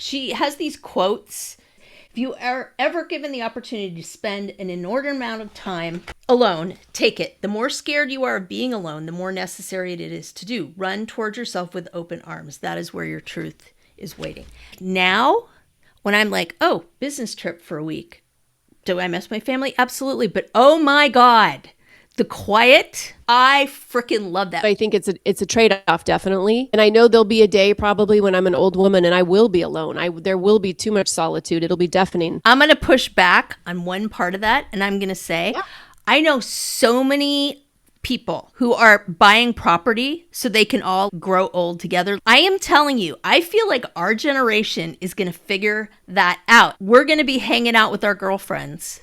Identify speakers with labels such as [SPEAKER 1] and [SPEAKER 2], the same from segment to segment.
[SPEAKER 1] She has these quotes. If you are ever given the opportunity to spend an inordinate amount of time alone, take it. The more scared you are of being alone, the more necessary it is to do. Run towards yourself with open arms. That is where your truth is waiting. Now, when I'm like, oh, business trip for a week, do I miss my family? Absolutely. But oh my God, the quiet, I freaking love that.
[SPEAKER 2] I think it's a trade-off, definitely. And I know there'll be a day probably when I'm an old woman and I will be alone. There will be too much solitude. It'll be deafening.
[SPEAKER 1] I'm going to push back on one part of that. And I'm going to say, I know so many people who are buying property so they can all grow old together. I am telling you, I feel like our generation is going to figure that out. We're going to be hanging out with our girlfriends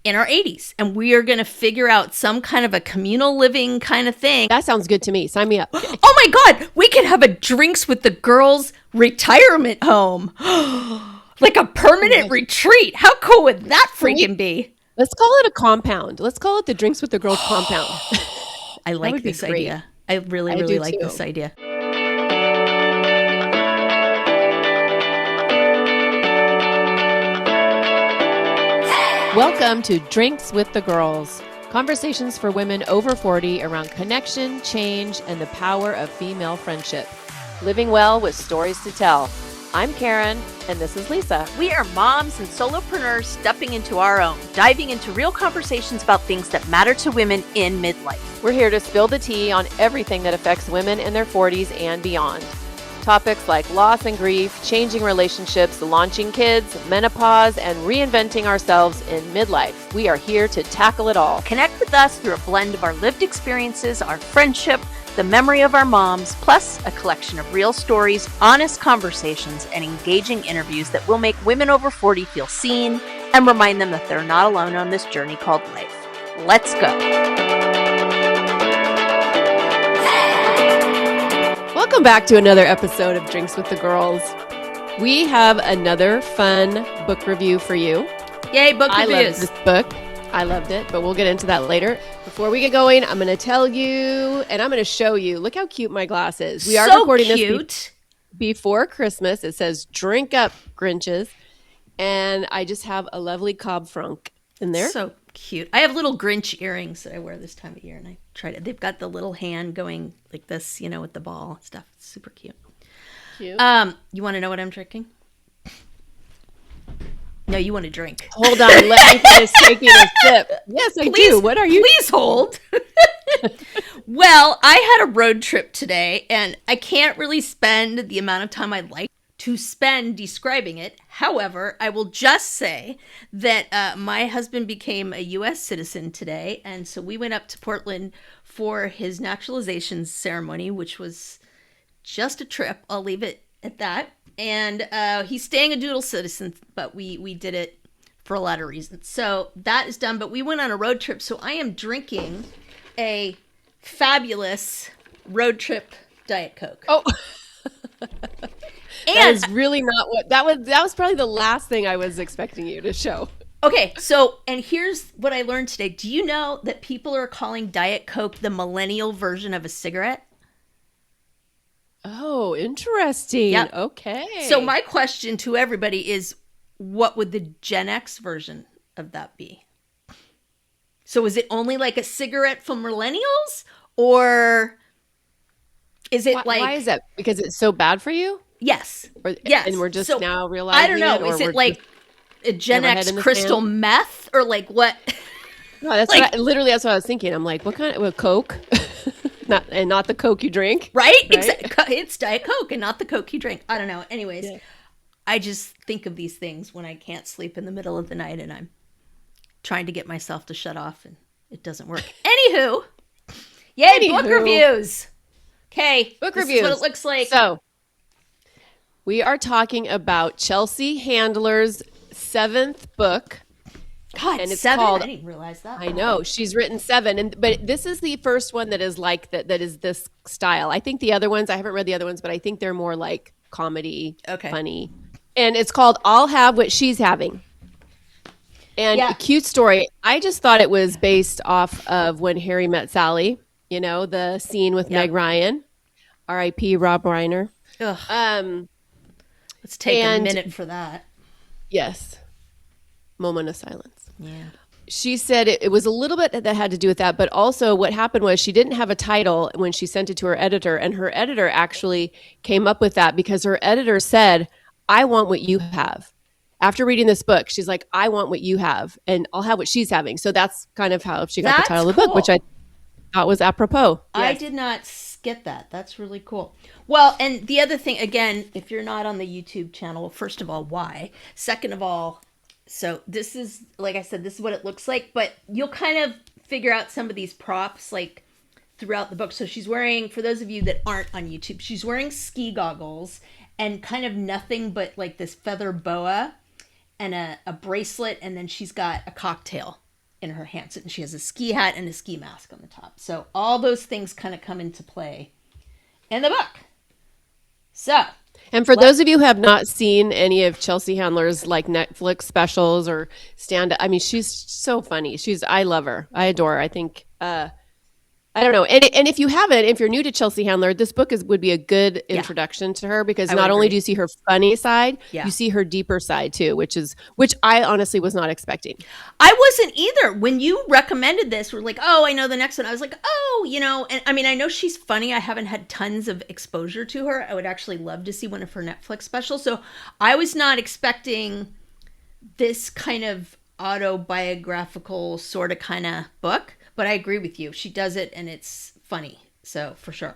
[SPEAKER 1] in our 80s, and we are going to figure out some kind of a communal living kind of thing.
[SPEAKER 2] That sounds good to me. Sign me up.
[SPEAKER 1] Oh my God, we could have a drinks with the girls retirement home. Like a permanent retreat. How cool would that freaking be?
[SPEAKER 2] Let's call it a compound. Let's call it the Drinks with the Girls compound.
[SPEAKER 1] I like this idea. I really like this idea.
[SPEAKER 2] Welcome to Drinks with the Girls. Conversations for women over 40 around connection, change, and the power of female friendship. Living well with stories to tell. I'm Karen, and this is Lisa.
[SPEAKER 1] We are moms and solopreneurs stepping into our own, diving into real conversations about things that matter to women in midlife.
[SPEAKER 2] We're here to spill the tea on everything that affects women in their 40s and beyond. Topics like loss and grief, changing relationships, launching kids, menopause, and reinventing ourselves in midlife. We are here to tackle it all.
[SPEAKER 1] Connect with us through a blend of our lived experiences, our friendship, the memory of our moms, plus a collection of real stories, honest conversations, and engaging interviews that will make women over 40 feel seen and remind them that they're not alone on this journey called life. Let's go.
[SPEAKER 2] Welcome back to another episode of Drinks with the Girls. We have another fun book review for you.
[SPEAKER 1] Yay, book reviews.
[SPEAKER 2] I love this book. I loved it, but we'll get into that later. Before we get going, I'm going to tell you, and I'm going to show you. Look how cute my glass is. We are recording this before Christmas. It says, "Drink up, Grinches." And I just have a lovely Cobb Franc in there.
[SPEAKER 1] So cute. I have little Grinch earrings that I wear this time of year, and I tried it. They've got the little hand going like this, you know, with the ball and stuff. It's super cute.
[SPEAKER 2] Cute.
[SPEAKER 1] You want to know what I'm drinking? No, you want to drink.
[SPEAKER 2] Hold on. Let me finish taking a sip. Yes, I do. What are you?
[SPEAKER 1] Please hold. Well, I had a road trip today, and I can't really spend the amount of time I'd like to spend describing it. However, I will just say that my husband became a U.S. citizen today, and so we went up to Portland for his naturalization ceremony, which was just a trip. I'll leave it at that. And he's staying a dual citizen, but we did it for a lot of reasons. So that is done, but we went on a road trip, so I am drinking a fabulous road trip Diet Coke.
[SPEAKER 2] Oh, that is really not what that was probably the last thing I was expecting you to show.
[SPEAKER 1] Okay, so, and here's what I learned today. Do you know that people are calling Diet Coke the millennial version of a cigarette?
[SPEAKER 2] Oh, interesting.
[SPEAKER 1] Yep.
[SPEAKER 2] Okay.
[SPEAKER 1] So my question to everybody is, what would the Gen X version of that be? So is it only like a cigarette for millennials? Or is it
[SPEAKER 2] why is that? Because it's so bad for you?
[SPEAKER 1] Yes.
[SPEAKER 2] Yes. And we're just now realizing
[SPEAKER 1] I don't know. Is it like a Gen X crystal meth or like what?
[SPEAKER 2] No, that's like, that's what I was thinking. I'm like, what kind of Coke? Not the Coke you drink.
[SPEAKER 1] Right? Exactly. It's Diet Coke and not the Coke you drink. I don't know. Anyways, I just think of these things when I can't sleep in the middle of the night and I'm trying to get myself to shut off and it doesn't work. Anywho. Book reviews. Okay.
[SPEAKER 2] Book
[SPEAKER 1] this
[SPEAKER 2] reviews.
[SPEAKER 1] Is what it looks like.
[SPEAKER 2] So, we are talking about Chelsea Handler's 7th book.
[SPEAKER 1] God,
[SPEAKER 2] and it's
[SPEAKER 1] 7?
[SPEAKER 2] called,
[SPEAKER 1] I didn't realize that.
[SPEAKER 2] I know. She's written 7. But this is the first one that is like that is this style. I think the other ones, I haven't read the other ones, but I think they're more like comedy, funny. And it's called I'll Have What She's Having. And a cute story. I just thought it was based off of When Harry Met Sally, you know, the scene with Meg Ryan, R.I.P. Rob Reiner.
[SPEAKER 1] Let's take a minute for that.
[SPEAKER 2] Yes. Moment of silence.
[SPEAKER 1] Yeah.
[SPEAKER 2] She said it was a little bit that had to do with that, but also what happened was she didn't have a title when she sent it to her editor, and her editor actually came up with that because her editor said, I want what you have. After reading this book, she's like, I want what you have, and I'll have what she's having. So that's kind of how she got the title of the book, which I thought was apropos. Yes.
[SPEAKER 1] I did not get that. That's really cool. Well, and the other thing, again, if you're not on the YouTube channel, first of all, why? Second of all, so this is, like I said, this is what it looks like, but you'll kind of figure out some of these props like throughout the book. So she's wearing, for those of you that aren't on YouTube, she's wearing ski goggles and kind of nothing but like this feather boa and a bracelet, and then she's got a cocktail in her hands, and she has a ski hat and a ski mask on the top. So all those things kind of come into play in the book. So,
[SPEAKER 2] and for those of you who have not seen any of Chelsea Handler's like Netflix specials or stand-up, I mean, she's so funny. I love her. I adore her. I think, I don't know. And if you haven't, if you're new to Chelsea Handler, this book would be a good introduction to her, because not only do you see her funny side, you see her deeper side too, which I honestly was not expecting.
[SPEAKER 1] I wasn't either. When you recommended this, we're like, oh, I know the next one. I was like, oh, and I mean, I know she's funny. I haven't had tons of exposure to her. I would actually love to see one of her Netflix specials. So I was not expecting this kind of autobiographical sort of kind of book. But I agree with you. She does it, and it's funny. So for sure.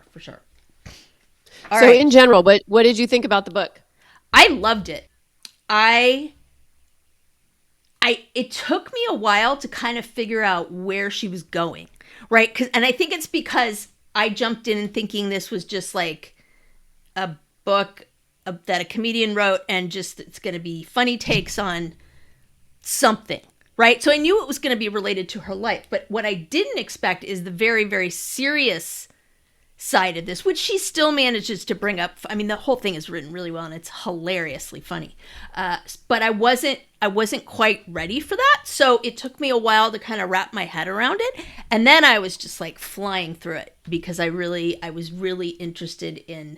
[SPEAKER 1] All right.
[SPEAKER 2] In general, but what did you think about the book?
[SPEAKER 1] I loved it. It took me a while to kind of figure out where she was going, right? And I think it's because I jumped in thinking this was just like a book that a comedian wrote, and just it's going to be funny takes on something. Right? So I knew it was going to be related to her life. But what I didn't expect is the very, very serious side of this, which she still manages to bring up. I mean, the whole thing is written really well, and it's hilariously funny. But I wasn't quite ready for that. So it took me a while to kind of wrap my head around it. And then I was just like flying through it, because I was really interested in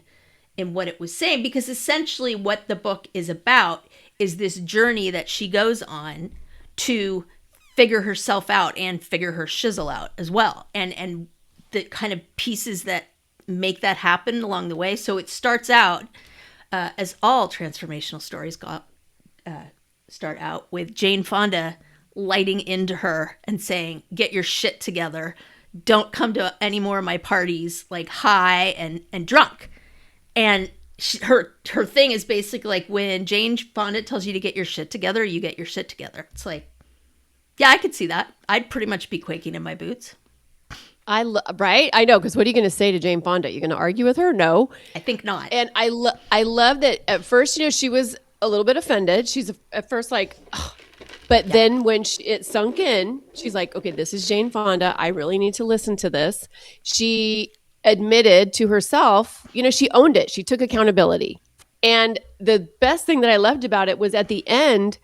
[SPEAKER 1] what it was saying. Because essentially what the book is about is this journey that she goes on to figure herself out and figure her shizzle out as well. And the kind of pieces that make that happen along the way. So it starts out, as all transformational stories start out, with Jane Fonda lighting into her and saying, get your shit together. Don't come to any more of my parties like high and drunk. And her thing is basically like, when Jane Fonda tells you to get your shit together, you get your shit together. It's like, yeah, I could see that. I'd pretty much be quaking in my boots.
[SPEAKER 2] Right? I know, because what are you going to say to Jane Fonda? You going to argue with her? No.
[SPEAKER 1] I think not.
[SPEAKER 2] And I love that at first, she was a little bit offended. She's at first like, oh. But then when it sunk in, she's like, okay, this is Jane Fonda. I really need to listen to this. She admitted to herself, she owned it. She took accountability. And the best thing that I loved about it was at the end,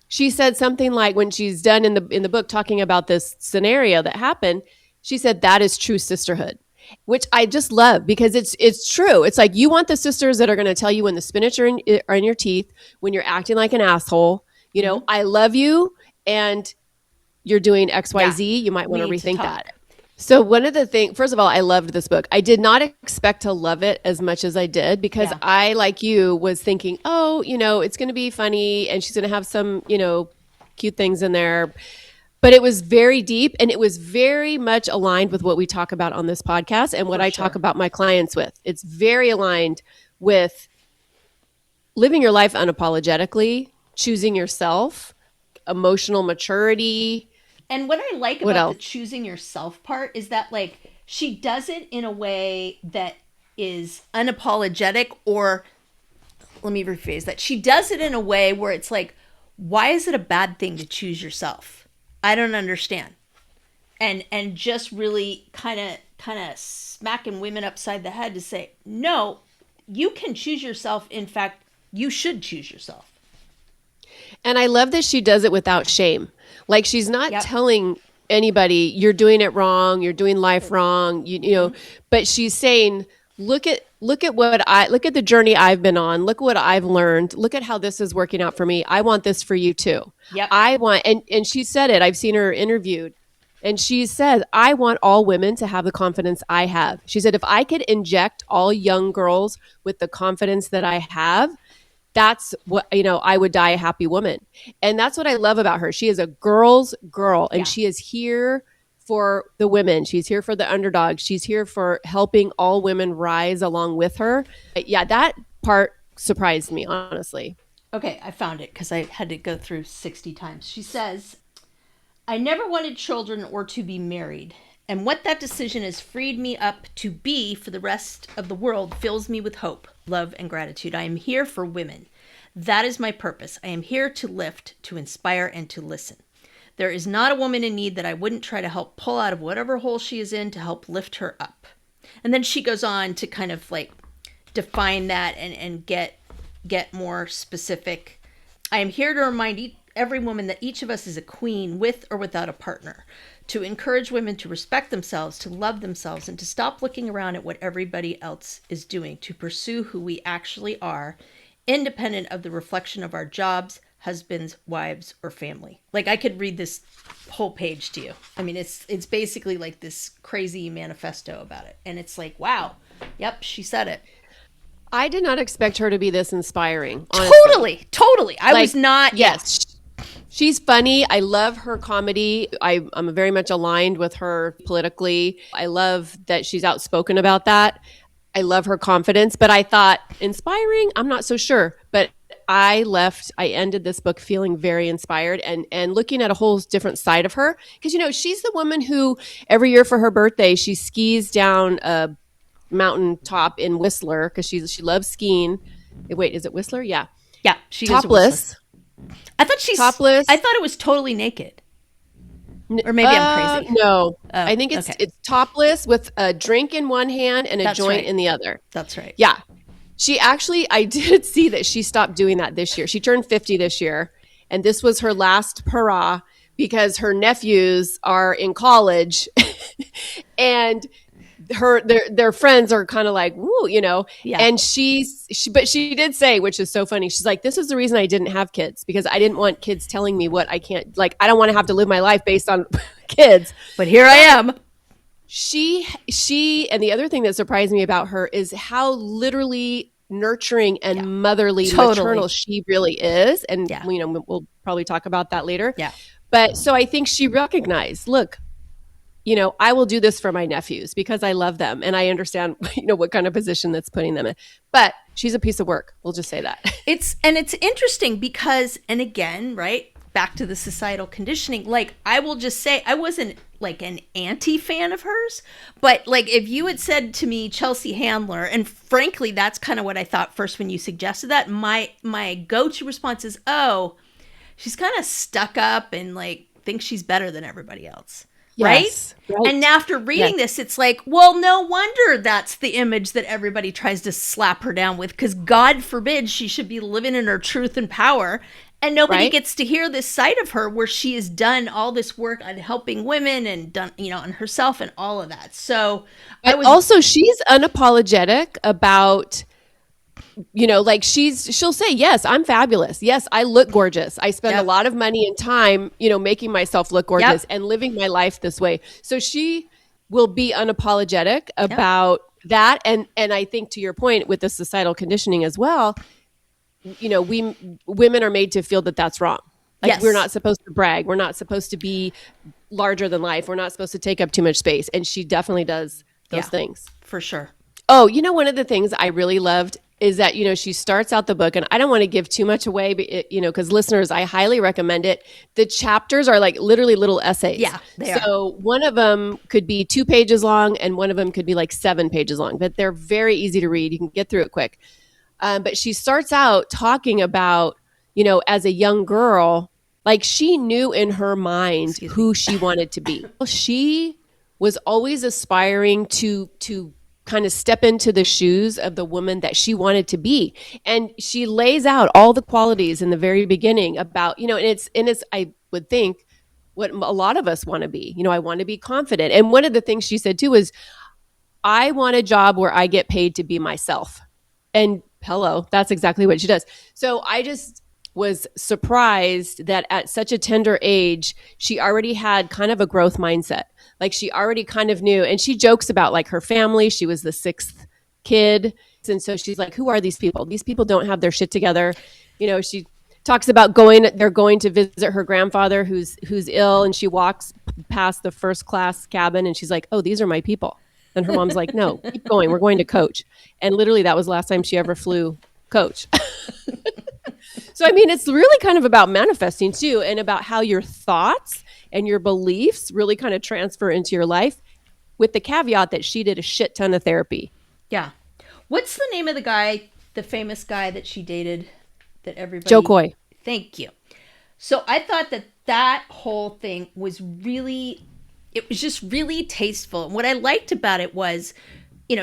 [SPEAKER 2] she said something like, when she's done in the book talking about this scenario that happened, she said, that is true sisterhood, which I just love, because it's true. It's like, you want the sisters that are going to tell you when the spinach are in your teeth, when you're acting like an asshole, I love you and you're doing X, Y, Z. You might want to rethink that. So one of the things, first of all, I loved this book. I did not expect to love it as much as I did, because I, like you, was thinking, oh, it's going to be funny and she's going to have some, cute things in there. But it was very deep, and it was very much aligned with what we talk about on this podcast and what I talk about my clients with. It's very aligned with living your life unapologetically, choosing yourself, emotional maturity.
[SPEAKER 1] And what I like about the choosing yourself part is that, like, she does it in a way that is unapologetic, or let me rephrase that. She does it in a way where it's like, why is it a bad thing to choose yourself? I don't understand. And just really kind of smacking women upside the head to say, no, you can choose yourself. In fact, you should choose yourself.
[SPEAKER 2] And I love that she does it without shame. Like, she's not telling anybody you're doing it wrong, you're doing life wrong, but she's saying, look at the journey I've been on. Look what I've learned. Look at how this is working out for me. I want this for you too.
[SPEAKER 1] Yep.
[SPEAKER 2] I want, and she said it. I've seen her interviewed, and she said, I want all women to have the confidence I have. She said, if I could inject all young girls with the confidence that I have, that's what, I would die a happy woman. And that's what I love about her. She is a girl's girl, and she is here for the women. She's here for the underdogs. She's here for helping all women rise along with her. Yeah, that part surprised me, honestly.
[SPEAKER 1] Okay, I found it because I had to go through 60 times. She says, I never wanted children or to be married. And what that decision has freed me up to be for the rest of the world fills me with hope, love, and gratitude. I am here for women. That is my purpose. I am here to lift, to inspire, and to listen. There is not a woman in need that I wouldn't try to help pull out of whatever hole she is in to help lift her up. And then she goes on to kind of like define that and get more specific. I am here to remind every woman that each of us is a queen with or without a partner, to encourage women to respect themselves, to love themselves, and to stop looking around at what everybody else is doing, to pursue who we actually are, independent of the reflection of our jobs, husbands, wives, or family. Like, I could read this whole page to you. I mean, it's basically like this crazy manifesto about it. And it's like, wow, yep, she said it.
[SPEAKER 2] I did not expect her to be this inspiring. Honestly.
[SPEAKER 1] Totally. I was not.
[SPEAKER 2] Yes. She's funny. I love her comedy. I'm very much aligned with her politically. I love that she's outspoken about that. I love her confidence, but I thought inspiring, I'm not so sure. But I ended this book feeling very inspired and looking at a whole different side of her. Because, she's the woman who every year for her birthday, she skis down a mountaintop in Whistler because she loves skiing. Wait, is it Whistler? Yeah.
[SPEAKER 1] Yeah. She
[SPEAKER 2] topless.
[SPEAKER 1] I thought she's topless. I thought it was totally naked. Or maybe I'm crazy.
[SPEAKER 2] No. I think it's topless with a drink in one hand and a joint in the other.
[SPEAKER 1] That's right.
[SPEAKER 2] Yeah. She actually, I did see that she stopped doing that this year. She turned 50 this year, and this was her last hurrah because her nephews are in college and their friends are kind of like, woo, Yeah. And but she did say, which is so funny. She's like, this is the reason I didn't have kids, because I didn't want kids telling me what I can't, like, I don't want to have to live my life based on kids.
[SPEAKER 1] But here I am.
[SPEAKER 2] She, and the other thing that surprised me about her is how literally nurturing and motherly, maternal she really is. And, we'll probably talk about that later.
[SPEAKER 1] Yeah.
[SPEAKER 2] But so I think she recognized, look, I will do this for my nephews because I love them and I understand, what kind of position that's putting them in. But she's a piece of work. We'll just say that.
[SPEAKER 1] It's interesting because, and again, right, back to the societal conditioning, like, I will just say I wasn't like an anti-fan of hers, but like if you had said to me Chelsea Handler, and frankly, that's kind of what I thought first when you suggested that, my go-to response is, oh, she's kind of stuck up and like thinks she's better than everybody else.
[SPEAKER 2] Yes,
[SPEAKER 1] right? And after reading this, it's like, well, no wonder that's the image that everybody tries to slap her down with, because God forbid she should be living in her truth and power. And nobody gets to hear this side of her where she has done all this work on helping women and done, on herself and all of that. So
[SPEAKER 2] also she's unapologetic about, like she'll say, yes, I'm fabulous. Yes, I look gorgeous. I spend a lot of money and time, making myself look gorgeous and living my life this way. So she will be unapologetic about that. And I think to your point with the societal conditioning as well, women are made to feel that that's wrong. Like we're not supposed to brag. We're not supposed to be larger than life. We're not supposed to take up too much space. And she definitely does those things.
[SPEAKER 1] For sure.
[SPEAKER 2] Oh, one of the things I really loved is that, she starts out the book, and I don't want to give too much away, but because listeners, I highly recommend it. The chapters are like literally little essays.
[SPEAKER 1] Yeah, they are.
[SPEAKER 2] So one of them could be 2 pages long and one of them could be like 7 pages long, but they're very easy to read. You can get through it quick. But she starts out talking about, as a young girl, like she knew in her mind who she wanted to be. She was always aspiring to kind of step into the shoes of the woman that she wanted to be. And she lays out all the qualities in the very beginning about, and it's, I would think, what a lot of us want to be. I want to be confident. And one of the things she said too is, I want a job where I get paid to be myself. And hello, that's exactly what she does. So I just was surprised that at such a tender age, she already had kind of a growth mindset. Like she already kind of knew, and she jokes about like her family. She was the sixth kid. And so she's like, who are these people? These people don't have their shit together. She talks about they're going to visit her grandfather who's ill, and she walks past the first class cabin and she's like, oh, these are my people. And her mom's like, no, keep going. We're going to Coach. And literally that was the last time she ever flew Coach. So, I mean, it's really kind of about manifesting too, and about how your thoughts and your beliefs really kind of transfer into your life, with the caveat that she did a shit ton of therapy.
[SPEAKER 1] Yeah. What's the name of the guy, the famous guy that she dated that everybody...
[SPEAKER 2] Joe Coy.
[SPEAKER 1] Thank you. So I thought that whole thing was really... It was just really tasteful. And what I liked about it was,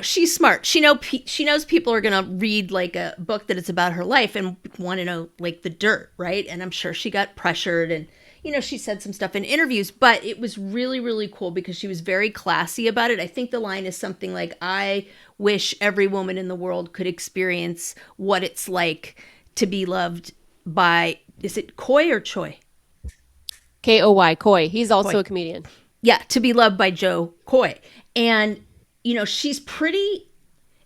[SPEAKER 1] she's smart. She knows people are going to read like a book that is about her life and want to know like the dirt, right? And I'm sure she got pressured and, she said some stuff in interviews, but it was really, really cool because she was very classy about it. I think the line is something like, I wish every woman in the world could experience what it's like to be loved by, is it Coy or Choi?
[SPEAKER 2] Koy, Coy. He's also
[SPEAKER 1] Coy.
[SPEAKER 2] A comedian.
[SPEAKER 1] Yeah, to be loved by Joe Coy. And, she's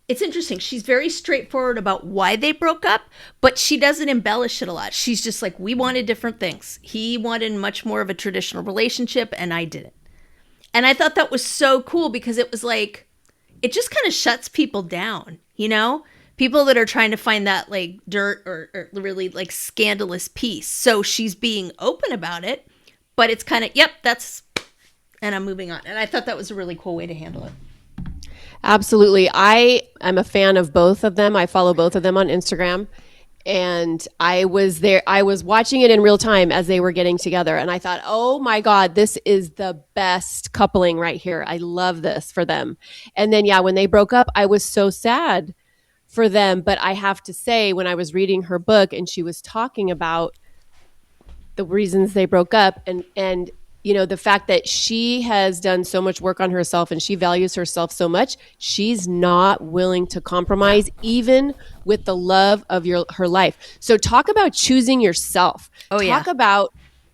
[SPEAKER 1] it's interesting. She's very straightforward about why they broke up, but she doesn't embellish it a lot. She's just like, we wanted different things. He wanted much more of a traditional relationship, and I didn't. And I thought that was so cool because it was like, it just kind of shuts people down, People that are trying to find that like dirt or really like scandalous piece. So she's being open about it, but it's kind of, yep, and I'm moving on. And I thought that was a really cool way to handle it.
[SPEAKER 2] Absolutely. I am a fan of both of them. I follow both of them on Instagram. And I was watching it in real time as they were getting together. And I thought, oh my God, this is the best coupling right here. I love this for them. And then, when they broke up, I was so sad for them. But I have to say, when I was reading her book and she was talking about the reasons they broke up and the fact that she has done so much work on herself and she values herself so much, she's not willing to compromise even with the love of her life. So talk about choosing yourself. Talk about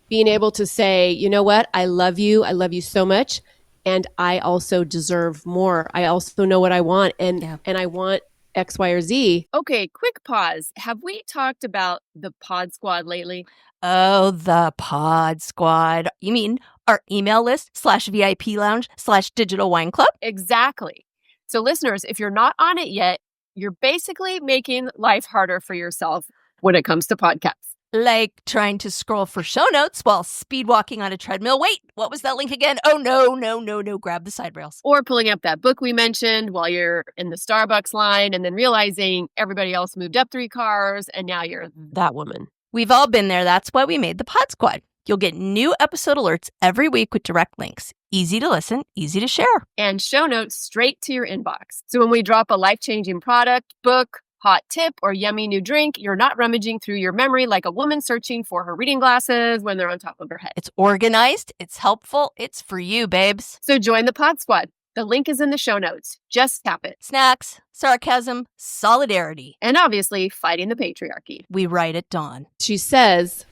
[SPEAKER 2] being able to say, you know what? I love you so much. And I also deserve more. I also know what I want. And I want X, Y, or Z. Okay, quick pause. Have we talked about the Pod Squad lately?
[SPEAKER 3] Oh, the Pod Squad. You mean our email list /VIP lounge /digital wine club?
[SPEAKER 2] Exactly. So listeners, if you're not on it yet, you're basically making life harder for yourself when it comes to podcasts.
[SPEAKER 3] Like trying to scroll for show notes while speed walking on a treadmill. Wait, what was that link again? Oh, no. Grab the side rails.
[SPEAKER 2] Or pulling up that book we mentioned while you're in the Starbucks line and then realizing everybody else moved up 3 cars and now you're that woman.
[SPEAKER 3] We've all been there. That's why we made the Pod Squad. You'll get new episode alerts every week with direct links. Easy to listen, easy to share.
[SPEAKER 2] And show notes straight to your inbox. So when we drop a life-changing product, book, hot tip, or yummy new drink, you're not rummaging through your memory like a woman searching for her reading glasses when they're on top of her head.
[SPEAKER 3] It's organized, it's helpful, it's for you, babes.
[SPEAKER 2] So join the Pod Squad. The link is in the show notes. Just tap it.
[SPEAKER 3] Snacks, sarcasm, solidarity.
[SPEAKER 2] And obviously, fighting the patriarchy.
[SPEAKER 3] We write at dawn.
[SPEAKER 2] She says,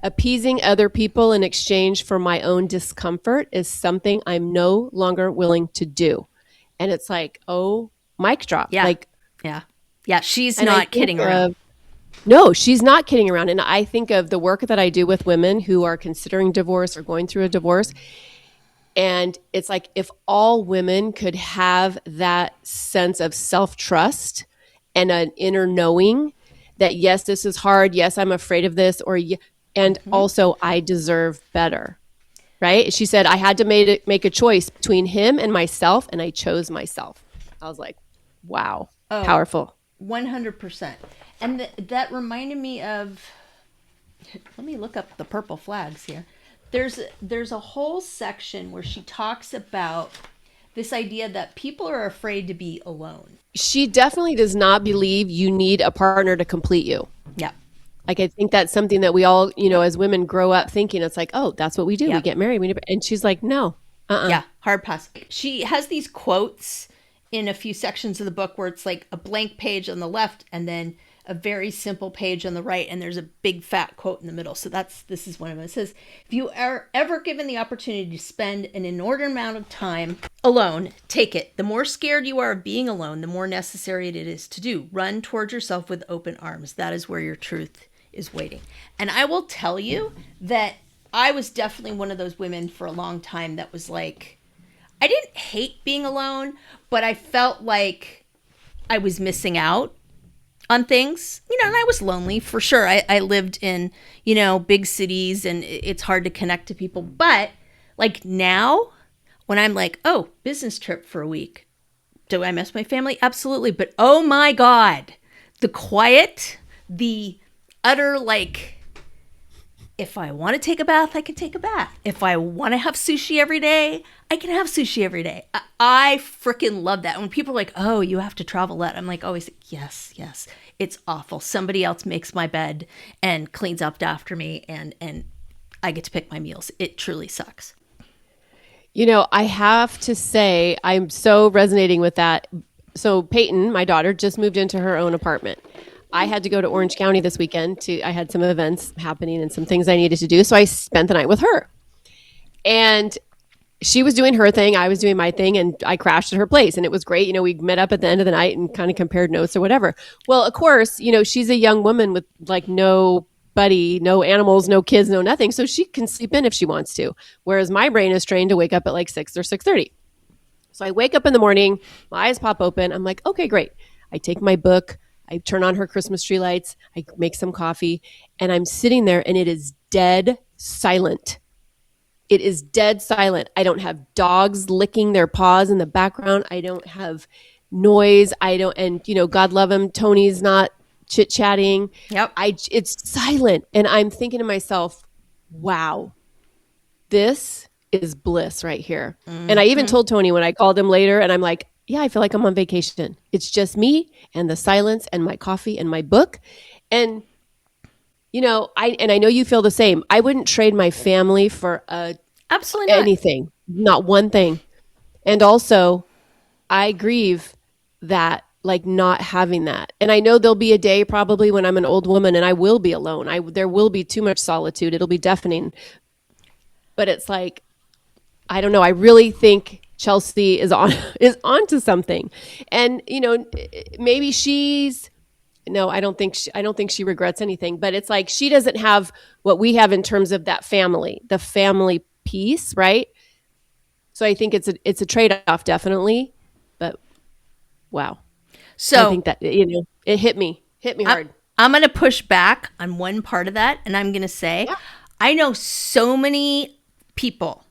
[SPEAKER 2] appeasing other people in exchange for my own discomfort is something I'm no longer willing to do. And it's like, oh, mic drop.
[SPEAKER 1] Yeah. Yeah, she's not kidding around.
[SPEAKER 2] No, she's not kidding around. And I think of the work that I do with women who are considering divorce or going through a divorce. And it's like, if all women could have that sense of self-trust and an inner knowing that, yes, this is hard. Yes, I'm afraid of this. Also, I deserve better. Right? She said, I had to make a choice between him and myself, and I chose myself. I was like, wow, powerful.
[SPEAKER 1] 100%. And that reminded me of, let me look up the purple flags here. There's a whole section where she talks about this idea that people are afraid to be alone.
[SPEAKER 2] She definitely does not believe you need a partner to complete you.
[SPEAKER 1] Yeah.
[SPEAKER 2] Like, I think that's something that we all, as women grow up thinking. It's like, oh, that's what we do. Yeah. We get married. And she's like, no.
[SPEAKER 1] Yeah, hard pass. She has these quotes in a few sections of the book where it's like a blank page on the left and then a very simple page on the right, and there's a big fat quote in the middle. So this is one of them. It says, if you are ever given the opportunity to spend an inordinate amount of time alone, take it. The more scared you are of being alone, the more necessary it is to do. Run towards yourself with open arms. That is where your truth is waiting. And I will tell you that I was definitely one of those women for a long time that was like, I didn't hate being alone, but I felt like I was missing out on things, and I was lonely for sure. I lived in, big cities, and it's hard to connect to people. But like now, when I'm like, oh, business trip for a week, do I miss my family? Absolutely. But oh my God, the quiet, the utter like, if I want to take a bath, I can take a bath. If I want to have sushi every day, I can have sushi every day. I freaking love that. When people are like, oh, you have to travel that, I'm like, always, yes. It's awful. Somebody else makes my bed and cleans up after me, and I get to pick my meals. It truly sucks.
[SPEAKER 2] I have to say, I'm so resonating with that. So Peyton, my daughter, just moved into her own apartment. I had to go to Orange County this weekend. I had some events happening and some things I needed to do. So I spent the night with her. And she was doing her thing. I was doing my thing. And I crashed at her place. And it was great. We met up at the end of the night and kind of compared notes or whatever. Well, of course, she's a young woman with like nobody, no animals, no kids, no nothing. So she can sleep in if she wants to. Whereas my brain is trained to wake up at like 6 or 6:30. So I wake up in the morning. My eyes pop open. I'm like, okay, great. I take my book. I turn on her Christmas tree lights. I make some coffee, and I'm sitting there, and it is dead silent. It is dead silent. I don't have dogs licking their paws in the background. I don't have noise. And God love him, Tony's not chit-chatting.
[SPEAKER 1] Yep.
[SPEAKER 2] It's silent, and I'm thinking to myself, wow, this is bliss right here. Mm-hmm. And I even told Tony when I called him later, and I'm like, yeah, I feel like I'm on vacation. It's just me and the silence and my coffee and my book. And, I know you feel the same. I wouldn't trade my family for
[SPEAKER 1] absolutely
[SPEAKER 2] anything, not one thing. And also, I grieve that, like, not having that. And I know there'll be a day probably when I'm an old woman and I will be alone. There will be too much solitude. It'll be deafening. But it's like, I don't know. I really think Chelsea is onto something. And maybe I don't think she regrets anything, but it's like she doesn't have what we have in terms of that the family piece, right? So I think it's a trade-off, definitely. But wow. So I think that it hit me hard.
[SPEAKER 1] I'm going to push back on one part of that, and I'm going to say, yeah. I know so many people,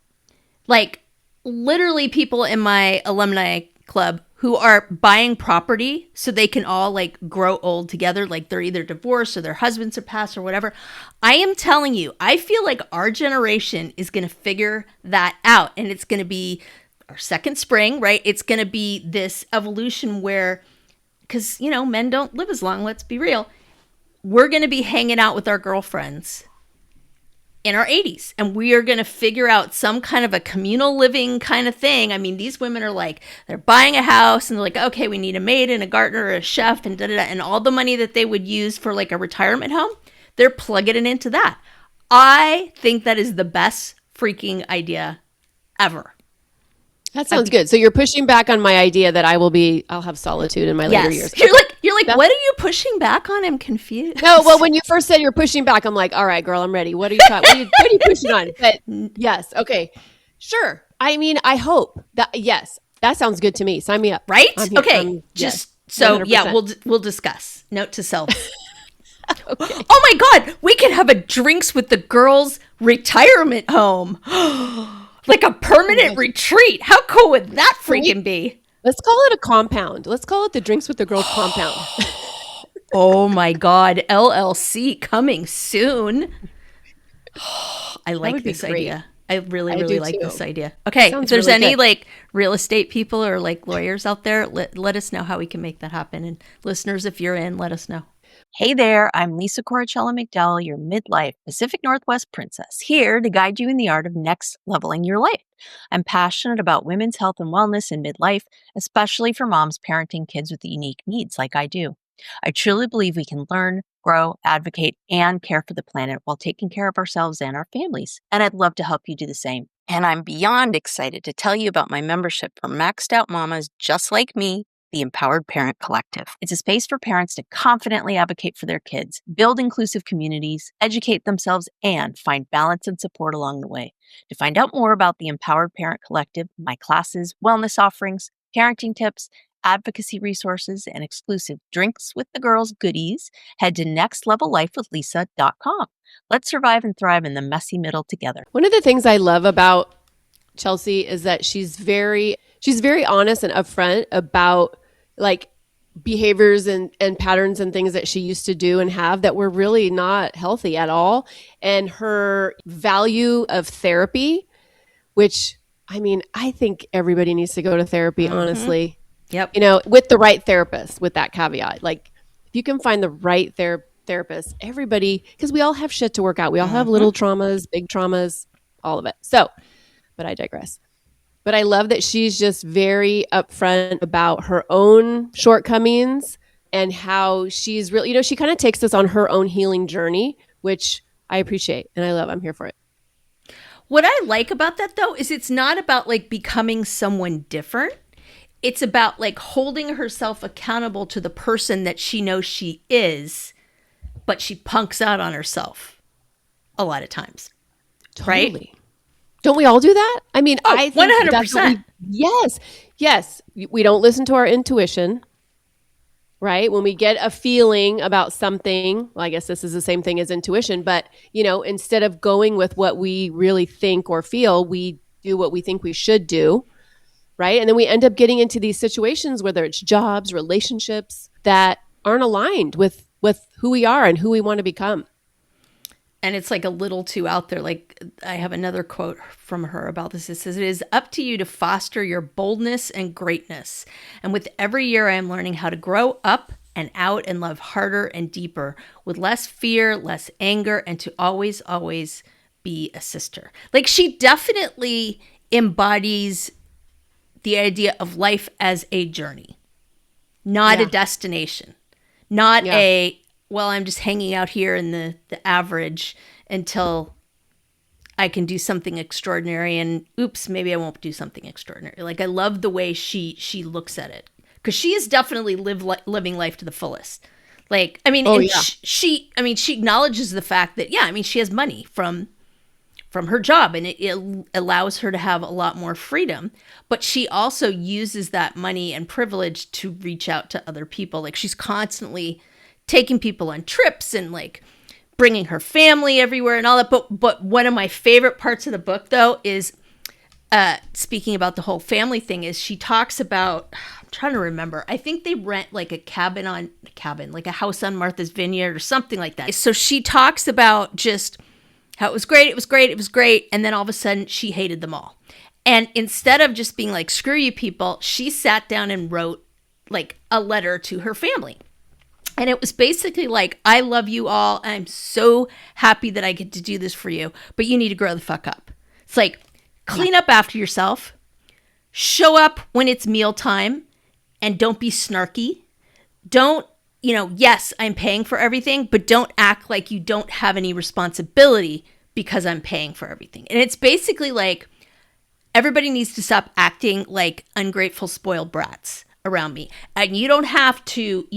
[SPEAKER 1] like literally people in my alumni club, who are buying property so they can all like grow old together. Like they're either divorced or their husbands are passed or whatever. I am telling you, I feel like our generation is going to figure that out, and it's going to be our second spring, right? It's going to be this evolution where, because, men don't live as long, let's be real. We're going to be hanging out with our girlfriends in our 80s, and we are going to figure out some kind of a communal living kind of thing. I mean, these women are like, they're buying a house and they're like, okay, we need a maid and a gardener or a chef and da-da-da, and all the money that they would use for like a retirement home, they're plugging it into that. I think that is the best freaking idea ever.
[SPEAKER 2] That sounds good. So you're pushing back on my idea that I'll have solitude in my later years.
[SPEAKER 1] You're like, what are you pushing back on? I'm confused.
[SPEAKER 2] No, well, when you first said you're pushing back, I'm like, all right, girl, I'm ready. What are you talking? What are you pushing on? But yes, okay, sure. I mean, I hope that yes, that sounds good to me. Sign me up.
[SPEAKER 1] Right? Okay. We'll discuss. Note to self. Okay. Oh my God, we could have a drinks with the girls retirement home. Like a permanent retreat. How cool would that freaking be?
[SPEAKER 2] Let's call it a compound. Let's call it the Drinks with the Girls compound.
[SPEAKER 1] Oh my God. LLC coming soon. I like this idea. I really like this idea. Okay. If there's any like real estate people or like lawyers out there, let us know how we can make that happen. And listeners, if you're in, let us know.
[SPEAKER 3] Hey there, I'm Lisa Corachella McDowell, your Midlife Pacific Northwest princess, here to guide you in the art of next leveling your life. I'm passionate about women's health and wellness in midlife, especially for moms parenting kids with unique needs like I do. I truly believe we can learn, grow, advocate, and care for the planet while taking care of ourselves and our families. And I'd love to help you do the same. And I'm beyond excited to tell you about my membership for maxed out mamas just like me, the Empowered Parent Collective. It's a space for parents to confidently advocate for their kids, build inclusive communities, educate themselves, and find balance and support along the way. To find out more about the Empowered Parent Collective, my classes, wellness offerings, parenting tips, advocacy resources, and exclusive Drinks with the Girls goodies, head to nextlevellifewithlisa.com. Let's survive and thrive in the messy middle together.
[SPEAKER 2] One of the things I love about Chelsea is that she's very honest and upfront about like behaviors and patterns and things that she used to do and have that were really not healthy at all. And her value of therapy, which I mean, I think everybody needs to go to therapy, honestly.
[SPEAKER 1] Yep.
[SPEAKER 2] You know, with the right therapist, with that caveat. Like if you can find the right therapist, everybody, because we all have shit to work out. We all have little traumas, big traumas, all of it. So, but I digress. But I love that she's just very upfront about her own shortcomings and how she's really, you know, she kind of takes us on her own healing journey, which I appreciate and I love. I'm here for it.
[SPEAKER 1] What I like about that, though, is it's not about like becoming someone different. It's about like holding herself accountable to the person that she knows she is, but she punks out on herself a lot of times.
[SPEAKER 2] Totally.
[SPEAKER 1] Right?
[SPEAKER 2] Don't we all do that? I mean, I think
[SPEAKER 1] 100%.
[SPEAKER 2] Yes. We don't listen to our intuition, right? When we get a feeling about something, well, I guess this is the same thing as intuition, but you know, instead of going with what we really think or feel, we do what we think we should do, right? And then we end up getting into these situations, whether it's jobs, relationships that aren't aligned with who we are and who we want to become.
[SPEAKER 1] And it's like a little too out there. Like I have another quote from her about this. It says, "It is up to you to foster your boldness and greatness. And with every year, I am learning how to grow up and out and love harder and deeper with less fear, less anger, and to always, always be a sister." Like she definitely embodies the idea of life as a journey, not a destination, not well, I'm just hanging out here in the average until I can do something extraordinary. And oops, maybe I won't do something extraordinary. Like I love the way she looks at it because she is definitely living life to the fullest. Like, I mean, she acknowledges the fact that, she has money from her job and it allows her to have a lot more freedom. But she also uses that money and privilege to reach out to other people. Like she's constantly taking people on trips and like bringing her family everywhere and all that. But one of my favorite parts of the book, though, is speaking about the whole family thing, is she talks about, I'm trying to remember, I think they rent like a house on Martha's Vineyard or something like that. So she talks about just how it was great. And then all of a sudden she hated them all. And instead of just being like, screw you people, she sat down and wrote like a letter to her family. And it was basically like, I love you all. I'm so happy that I get to do this for you, but you need to grow the fuck up. It's like, clean up after yourself, show up when it's mealtime, and don't be snarky. Don't, yes, I'm paying for everything, but don't act like you don't have any responsibility because I'm paying for everything. And it's basically like, everybody needs to stop acting like ungrateful, spoiled brats around me. And you don't have to,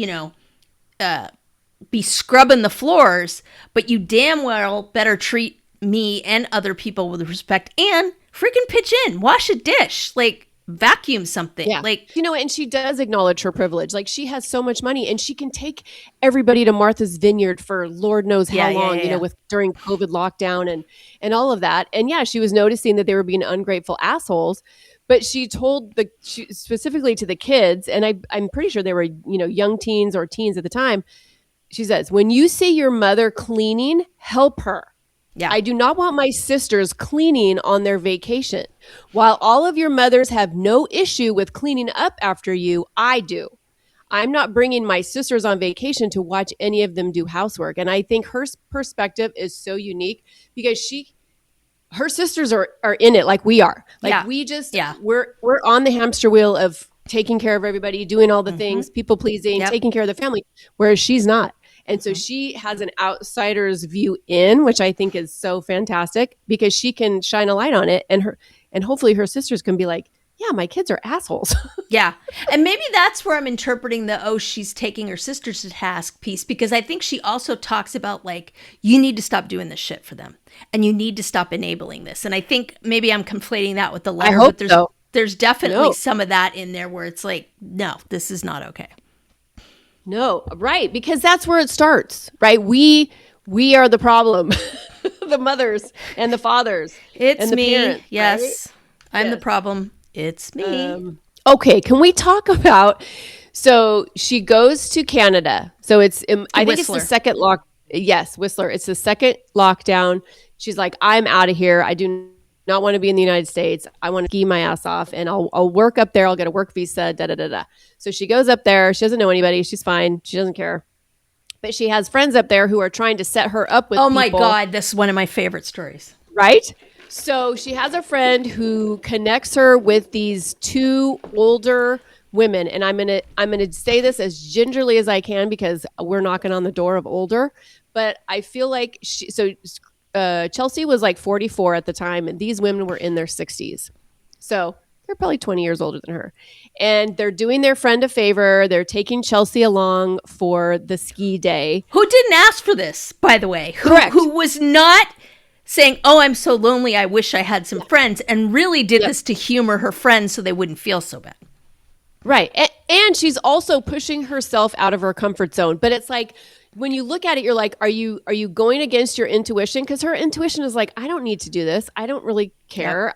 [SPEAKER 1] be scrubbing the floors, but you damn well better treat me and other people with respect and freaking pitch in, wash a dish, like vacuum something.
[SPEAKER 2] Yeah.
[SPEAKER 1] Like,
[SPEAKER 2] and she does acknowledge her privilege. Like she has so much money and she can take everybody to Martha's Vineyard for Lord knows how long, with during COVID lockdown and all of that. And she was noticing that they were being ungrateful assholes. But she told specifically to the kids, and I'm pretty sure they were, young teens or teens at the time. She says, when you see your mother cleaning, help her. Yeah. I do not want my sisters cleaning on their vacation. While all of your mothers have no issue with cleaning up after you, I do. I'm not bringing my sisters on vacation to watch any of them do housework. And I think her perspective is so unique because her sisters are in it like we are. Like we just, we're on the hamster wheel of taking care of everybody, doing all the things, people pleasing, taking care of the family, whereas she's not. And so she has an outsider's view in, which I think is so fantastic because she can shine a light on it. And hopefully her sisters can be like, yeah, my kids are assholes.
[SPEAKER 1] Yeah. And maybe that's where I'm interpreting she's taking her sisters to task piece, because I think she also talks about like, you need to stop doing this shit for them and you need to stop enabling this. And I think maybe I'm conflating that with the letter, but there's definitely some of that in there where it's like, no, this is not okay.
[SPEAKER 2] No, right. Because that's where it starts, right? We are the problem, the mothers and the fathers.
[SPEAKER 1] It's
[SPEAKER 2] and the
[SPEAKER 1] me.
[SPEAKER 2] Parents,
[SPEAKER 1] yes.
[SPEAKER 2] Right?
[SPEAKER 1] I'm the problem. It's me.
[SPEAKER 2] Okay. Can we talk about, so she goes to Canada. So I think it's the second Yes, Whistler. It's the second lockdown. She's like, I'm out of here. I do not want to be in the United States. I want to ski my ass off and I'll work up there. I'll get a work visa, da-da-da-da. So she goes up there. She doesn't know anybody. She's fine. She doesn't care. But she has friends up there who are trying to set her up with people.
[SPEAKER 1] My God. This is one of my favorite stories.
[SPEAKER 2] Right? So she has a friend who connects her with these two older women. And I'm gonna say this as gingerly as I can because we're knocking on the door of older. But I feel like Chelsea was like 44 at the time, and these women were in their 60s. So they're probably 20 years older than her. And they're doing their friend a favor. They're taking Chelsea along for the ski day.
[SPEAKER 1] Who didn't ask for this, by the way?
[SPEAKER 2] Correct.
[SPEAKER 1] Who was not saying, oh, I'm so lonely, I wish I had some friends, and really did this to humor her friends so they wouldn't feel so bad.
[SPEAKER 2] Right. And she's also pushing herself out of her comfort zone. But it's like, when you look at it, you're like, are you going against your intuition? Because her intuition is like, I don't need to do this. I don't really care.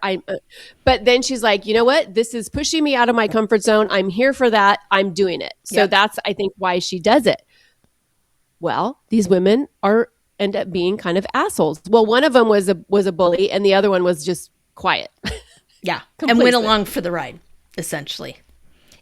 [SPEAKER 2] But then she's like, you know what? This is pushing me out of my comfort zone. I'm here for that. I'm doing it. So that's, I think, why she does it. Well, these women end up being kind of assholes. Well, one of them was a bully, and the other one was just quiet.
[SPEAKER 1] Yeah, and went along for the ride, essentially.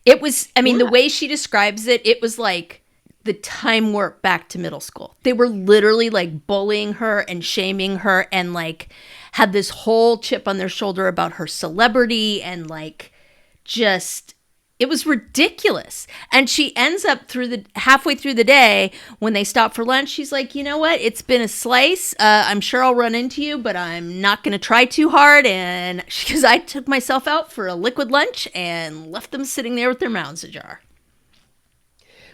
[SPEAKER 1] It was, the way she describes it, it was like the time warp back to middle school. They were literally like bullying her and shaming her and like had this whole chip on their shoulder about her celebrity and like just, it was ridiculous. And she ends up halfway through the day when they stop for lunch, she's like, you know what? It's been a slice. I'm sure I'll run into you, but I'm not going to try too hard. And because I took myself out for a liquid lunch and left them sitting there with their mouths ajar.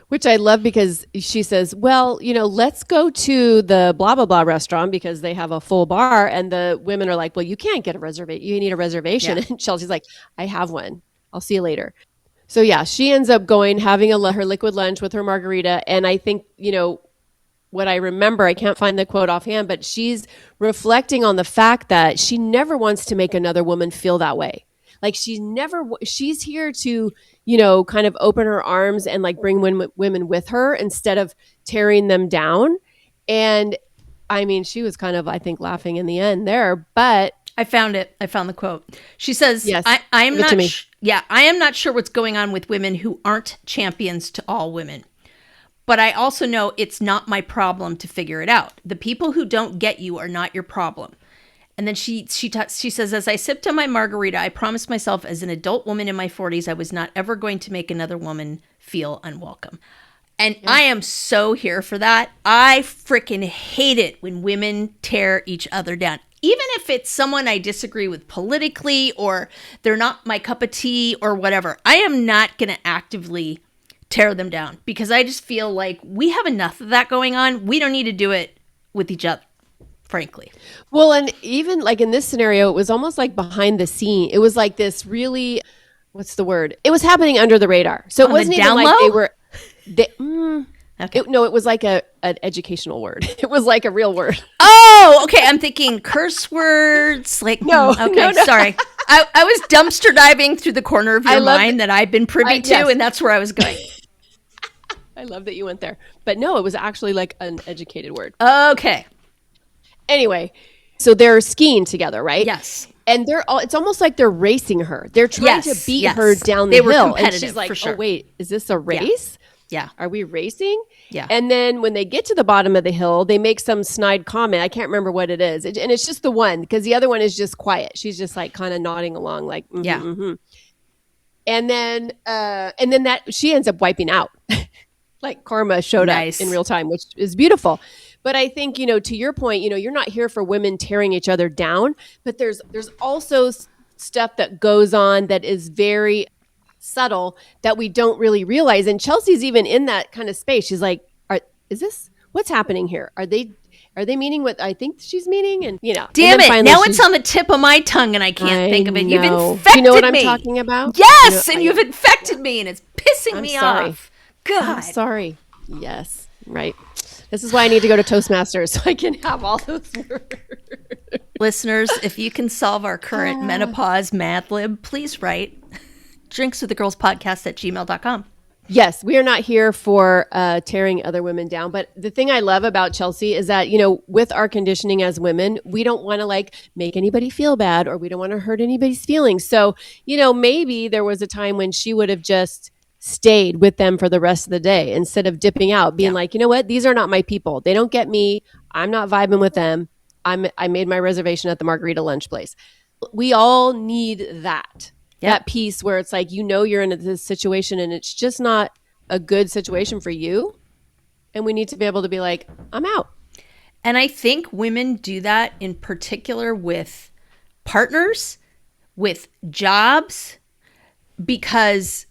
[SPEAKER 2] Which I love because she says, well, let's go to the blah, blah, blah restaurant because they have a full bar. And the women are like, well, you can't get a reservation. You need a reservation. Yeah. And Chelsea's like, I have one. I'll see you later. So yeah, she ends up having her liquid lunch with her margarita. And I think, what I remember, I can't find the quote offhand, but she's reflecting on the fact that she never wants to make another woman feel that way. Like she's here to, kind of open her arms and like bring women with her instead of tearing them down. And she was kind of, I think, laughing in the end there, but
[SPEAKER 1] I found it. I found the quote. She says,
[SPEAKER 2] yes,
[SPEAKER 1] I am not sure what's going on with women who aren't champions to all women. But I also know it's not my problem to figure it out. The people who don't get you are not your problem. And then she says, as I sipped on my margarita, I promised myself as an adult woman in my 40s, I was not ever going to make another woman feel unwelcome. And I am so here for that. I freaking hate it when women tear each other down. Even if it's someone I disagree with politically or they're not my cup of tea or whatever, I am not going to actively tear them down because I just feel like we have enough of that going on. We don't need to do it with each other. Frankly.
[SPEAKER 2] Well, and even like in this scenario, it was almost like behind the scene. It was like this really, what's the word? It was happening under the radar. So it wasn't even like it was like an educational word. It was like a real word.
[SPEAKER 1] Oh, okay. I'm thinking curse words. Like, no. Sorry. I was dumpster diving through the corner of your mind that I've been privy to, and that's where I was going.
[SPEAKER 2] I love that you went there. But no, it was actually like an educated word.
[SPEAKER 1] Okay.
[SPEAKER 2] Anyway, so they're skiing together, right?
[SPEAKER 1] Yes.
[SPEAKER 2] And it's almost like they're racing her. They're trying to beat her down the hill.
[SPEAKER 1] Were competitive,
[SPEAKER 2] and she's like,
[SPEAKER 1] for sure.
[SPEAKER 2] Oh, wait, is this a race?
[SPEAKER 1] Yeah.
[SPEAKER 2] Are we racing?
[SPEAKER 1] Yeah.
[SPEAKER 2] And then when they get to the bottom of the hill, they make some snide comment. I can't remember what it is. And it's just the one, because the other one is just quiet. She's just like kind of nodding along like,
[SPEAKER 1] yeah.
[SPEAKER 2] Mm-hmm. And then that she ends up wiping out. Like karma showed up in real time, which is beautiful. But I think, to your point, you're not here for women tearing each other down, but there's also stuff that goes on that is very subtle that we don't really realize. And Chelsea's even in that kind of space. She's like, what's happening here? Are they meaning what I think she's meaning? And
[SPEAKER 1] damn it! Now it's on the tip of my tongue, and I can't think of it. You've infected me.
[SPEAKER 2] You know what I'm talking about?
[SPEAKER 1] Yes, and you've infected me, and it's pissing me off. God,
[SPEAKER 2] I'm sorry. Yes, right. This is why I need to go to Toastmasters so I can have all those words.
[SPEAKER 1] Listeners, if you can solve our current menopause Mad Lib, please write drinkswiththegirlspodcast@gmail.com.
[SPEAKER 2] Yes, we are not here for tearing other women down. But the thing I love about Chelsea is that, with our conditioning as women, we don't want to make anybody feel bad, or we don't want to hurt anybody's feelings. So, maybe there was a time when she would have just stayed with them for the rest of the day instead of dipping out, being like, you know what? These are not my people. They don't get me. I'm not vibing with them. I made my reservation at the margarita lunch place. We all need that. Yep. That piece where it's like, you're in this situation and it's just not a good situation for you. And we need to be able to be like, I'm out.
[SPEAKER 1] And I think women do that in particular with partners, with jobs, because,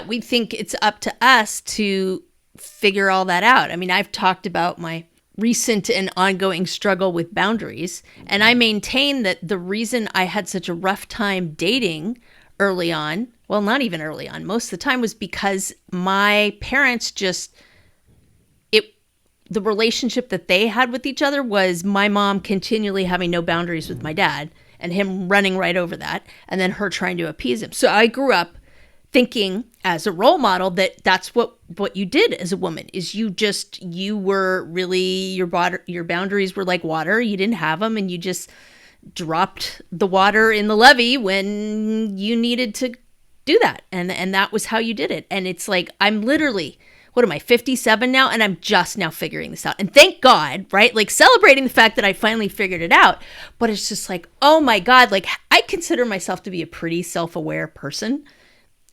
[SPEAKER 1] we think it's up to us to figure all that out. I mean, I've talked about my recent and ongoing struggle with boundaries. And I maintain that the reason I had such a rough time dating early on, well, not even early on, most of the time, was because my parents the relationship that they had with each other was my mom continually having no boundaries with my dad and him running right over that, and then her trying to appease him. So I grew up thinking as a role model that that's what you did as a woman, is you were really, your boundaries were like water. You didn't have them, and you just dropped the water in the levee when you needed to do that. And that was how you did it. And it's like, I'm literally, what am I, 57 now? And I'm just now figuring this out. And thank God, right? Like, celebrating the fact that I finally figured it out. But it's just like, oh my God, like, I consider myself to be a pretty self-aware person.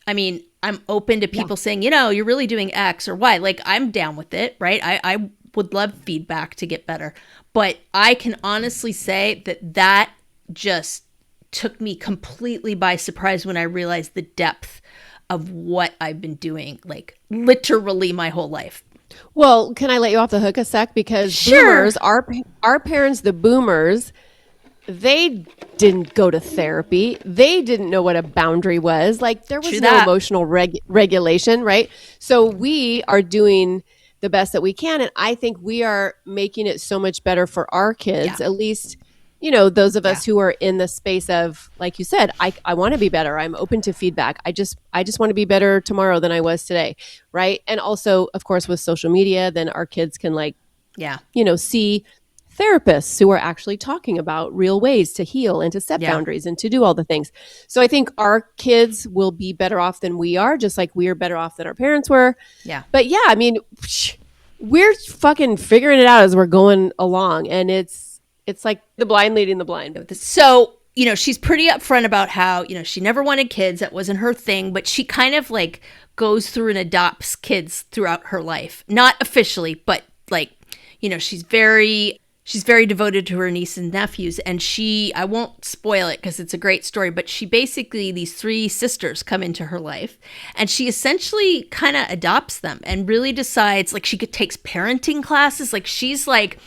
[SPEAKER 1] I mean, I'm open to people saying, you're really doing X or Y. Like, I'm down with it, right? I would love feedback to get better. But I can honestly say that just took me completely by surprise when I realized the depth of what I've been doing, like, literally my whole life.
[SPEAKER 2] Well, can I let you off the hook a sec? Because boomers, our parents, the boomers, they didn't go to therapy. They didn't know what a boundary was. Like, there was no emotional regulation, right? So we are doing the best that we can. And I think we are making it so much better for our kids, at least, those of us who are in the space of, like you said, I want to be better. I'm open to feedback. I just want to be better tomorrow than I was today. Right. And also, of course, with social media, then our kids can see therapists who are actually talking about real ways to heal and to set boundaries and to do all the things. So I think our kids will be better off than we are, just like we are better off than our parents were. Yeah. But I mean, we're fucking figuring it out as we're going along. And it's like the blind leading the blind.
[SPEAKER 1] So, she's pretty upfront about how, she never wanted kids. That wasn't her thing. But she kind of like goes through and adopts kids throughout her life. Not officially, but like, she's very devoted to her nieces and nephews. And I won't spoil it because it's a great story, but these 3 sisters come into her life, and she essentially kind of adopts them and really decides, like, she takes parenting classes. Like, she's like,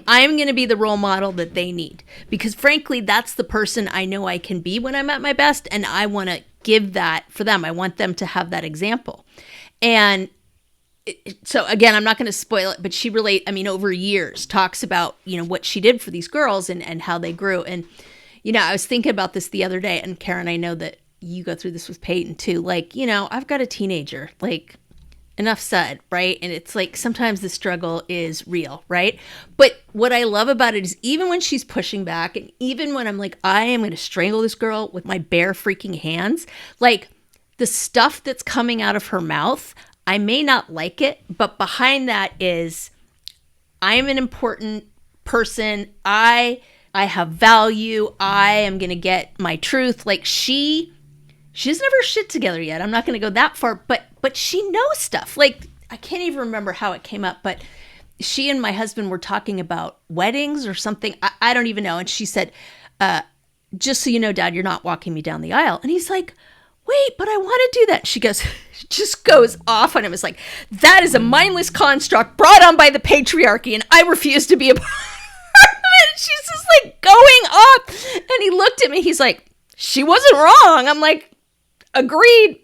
[SPEAKER 1] I'm going to be the role model that they need, because frankly, that's the person I know I can be when I'm at my best. And I want to give that for them. I want them to have that example. And so again, I'm not going to spoil it, but she over years talks about, what she did for these girls and how they grew. And, I was thinking about this the other day, and Karen, I know that you go through this with Peyton too. Like, I've got a teenager, like, enough said, right? And it's like, sometimes the struggle is real, right? But what I love about it is, even when she's pushing back, and even when I'm like, I am going to strangle this girl with my bare freaking hands, like, the stuff that's coming out of her mouth, I may not like it, but behind that is I'm an important person. I have value. I am going to get my truth. Like she doesn't have her shit together yet. I'm not going to go that far, but she knows stuff. Like I can't even remember how it came up, but she and my husband were talking about weddings or something. I don't even know. And she said, just so you know, Dad, you're not walking me down the aisle. And he's like, wait, but I want to do that. She goes, just goes off on him. It's like, that is a mindless construct brought on by the patriarchy, and I refuse to be a part of it. And she's just like going off. And he looked at me. He's like, she wasn't wrong. I'm like, agreed.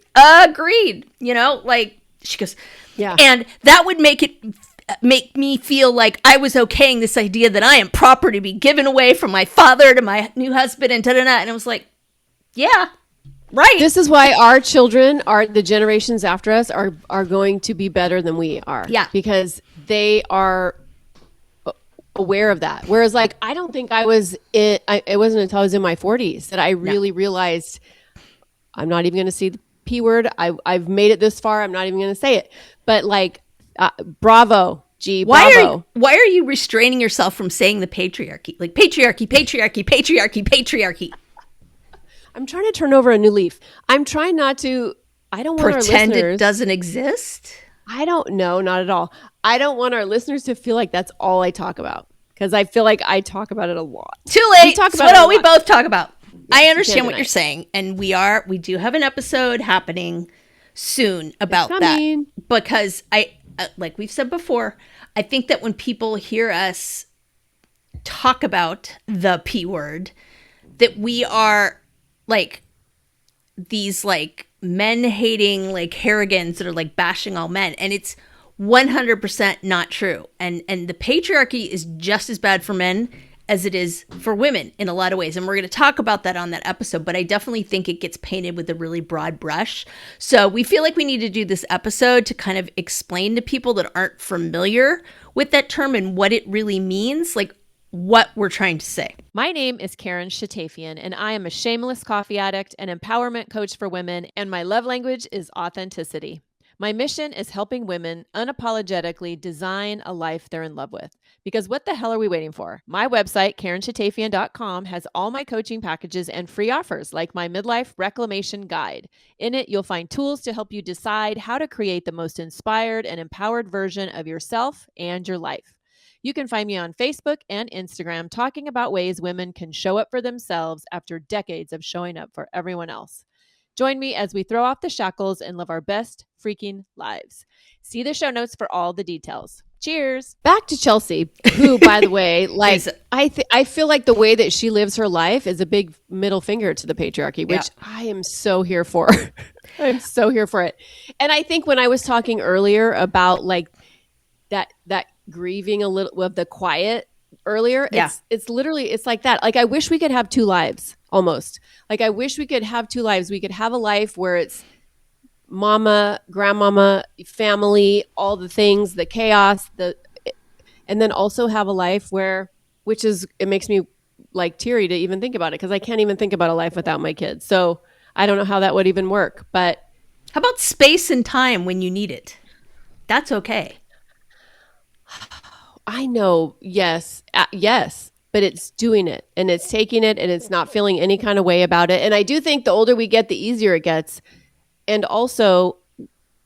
[SPEAKER 1] You know, like she goes, yeah. And that would make me feel like I was okaying this idea that I am proper to be given away from my father to my new husband and da-da-da. And I was like, yeah. Right.
[SPEAKER 2] This is why our children, the generations after us, are going to be better than we are.
[SPEAKER 1] Yeah.
[SPEAKER 2] Because they are aware of that. Whereas, like, I don't think it wasn't until I was in my 40s that I really realized I'm not even going to see the P word. I've made it this far. I'm not even going to say it. But, like, bravo, G, bravo.
[SPEAKER 1] Why are you restraining yourself from saying the patriarchy? Like, patriarchy.
[SPEAKER 2] I'm trying to turn over a new leaf. I'm trying not to. I don't want
[SPEAKER 1] pretend it doesn't exist.
[SPEAKER 2] I don't know, not at all. I don't want our listeners to feel like that's all I talk about, because I feel like I talk about it a lot.
[SPEAKER 1] Too late. That's what we both talk about. Yes, I understand what you're saying, and we do have an episode happening soon about that, because like we've said before, I think that when people hear us talk about the P word, that we are like these like men hating like Harrigans that are like bashing all men, and it's 100% not true. And the patriarchy is just as bad for men as it is for women in a lot of ways, and we're going to talk about that on that episode. But I definitely think it gets painted with a really broad brush, so we feel like we need to do this episode to kind of explain to people that aren't familiar with that term and what it really means, like what we're trying to say.
[SPEAKER 4] My name is Karen Shatafian, and I am a shameless coffee addict and empowerment coach for women, and my love language is authenticity. My mission is helping women unapologetically design a life they're in love with. Because what the hell are we waiting for? My website, KarenShatafian.com, has all my coaching packages and free offers, like my Midlife Reclamation Guide. In it, you'll find tools to help you decide how to create the most inspired and empowered version of yourself and your life. You can find me on Facebook and Instagram talking about ways women can show up for themselves after decades of showing up for everyone else. Join me as we throw off the shackles and live our best freaking lives. See the show notes for all the details. Cheers.
[SPEAKER 2] Back to Chelsea, who, by the way, like I feel like the way that she lives her life is a big middle finger to the patriarchy, which I am so here for. I'm so here for it. And I think when I was talking earlier about like that grieving a little of the quiet earlier, it's literally, it's like that. Like, I wish we could have two lives almost. Like, I wish we could have two lives. We could have a life where it's mama, grandmama, family, all the things, the chaos, and then also have a life where, it makes me like teary to even think about it, because I can't even think about a life without my kids. So I don't know how that would even work. But
[SPEAKER 1] how about space and time when you need it? That's okay.
[SPEAKER 2] I know, yes, but it's doing it, and it's taking it, and it's not feeling any kind of way about it. And I do think the older we get, the easier it gets. And also,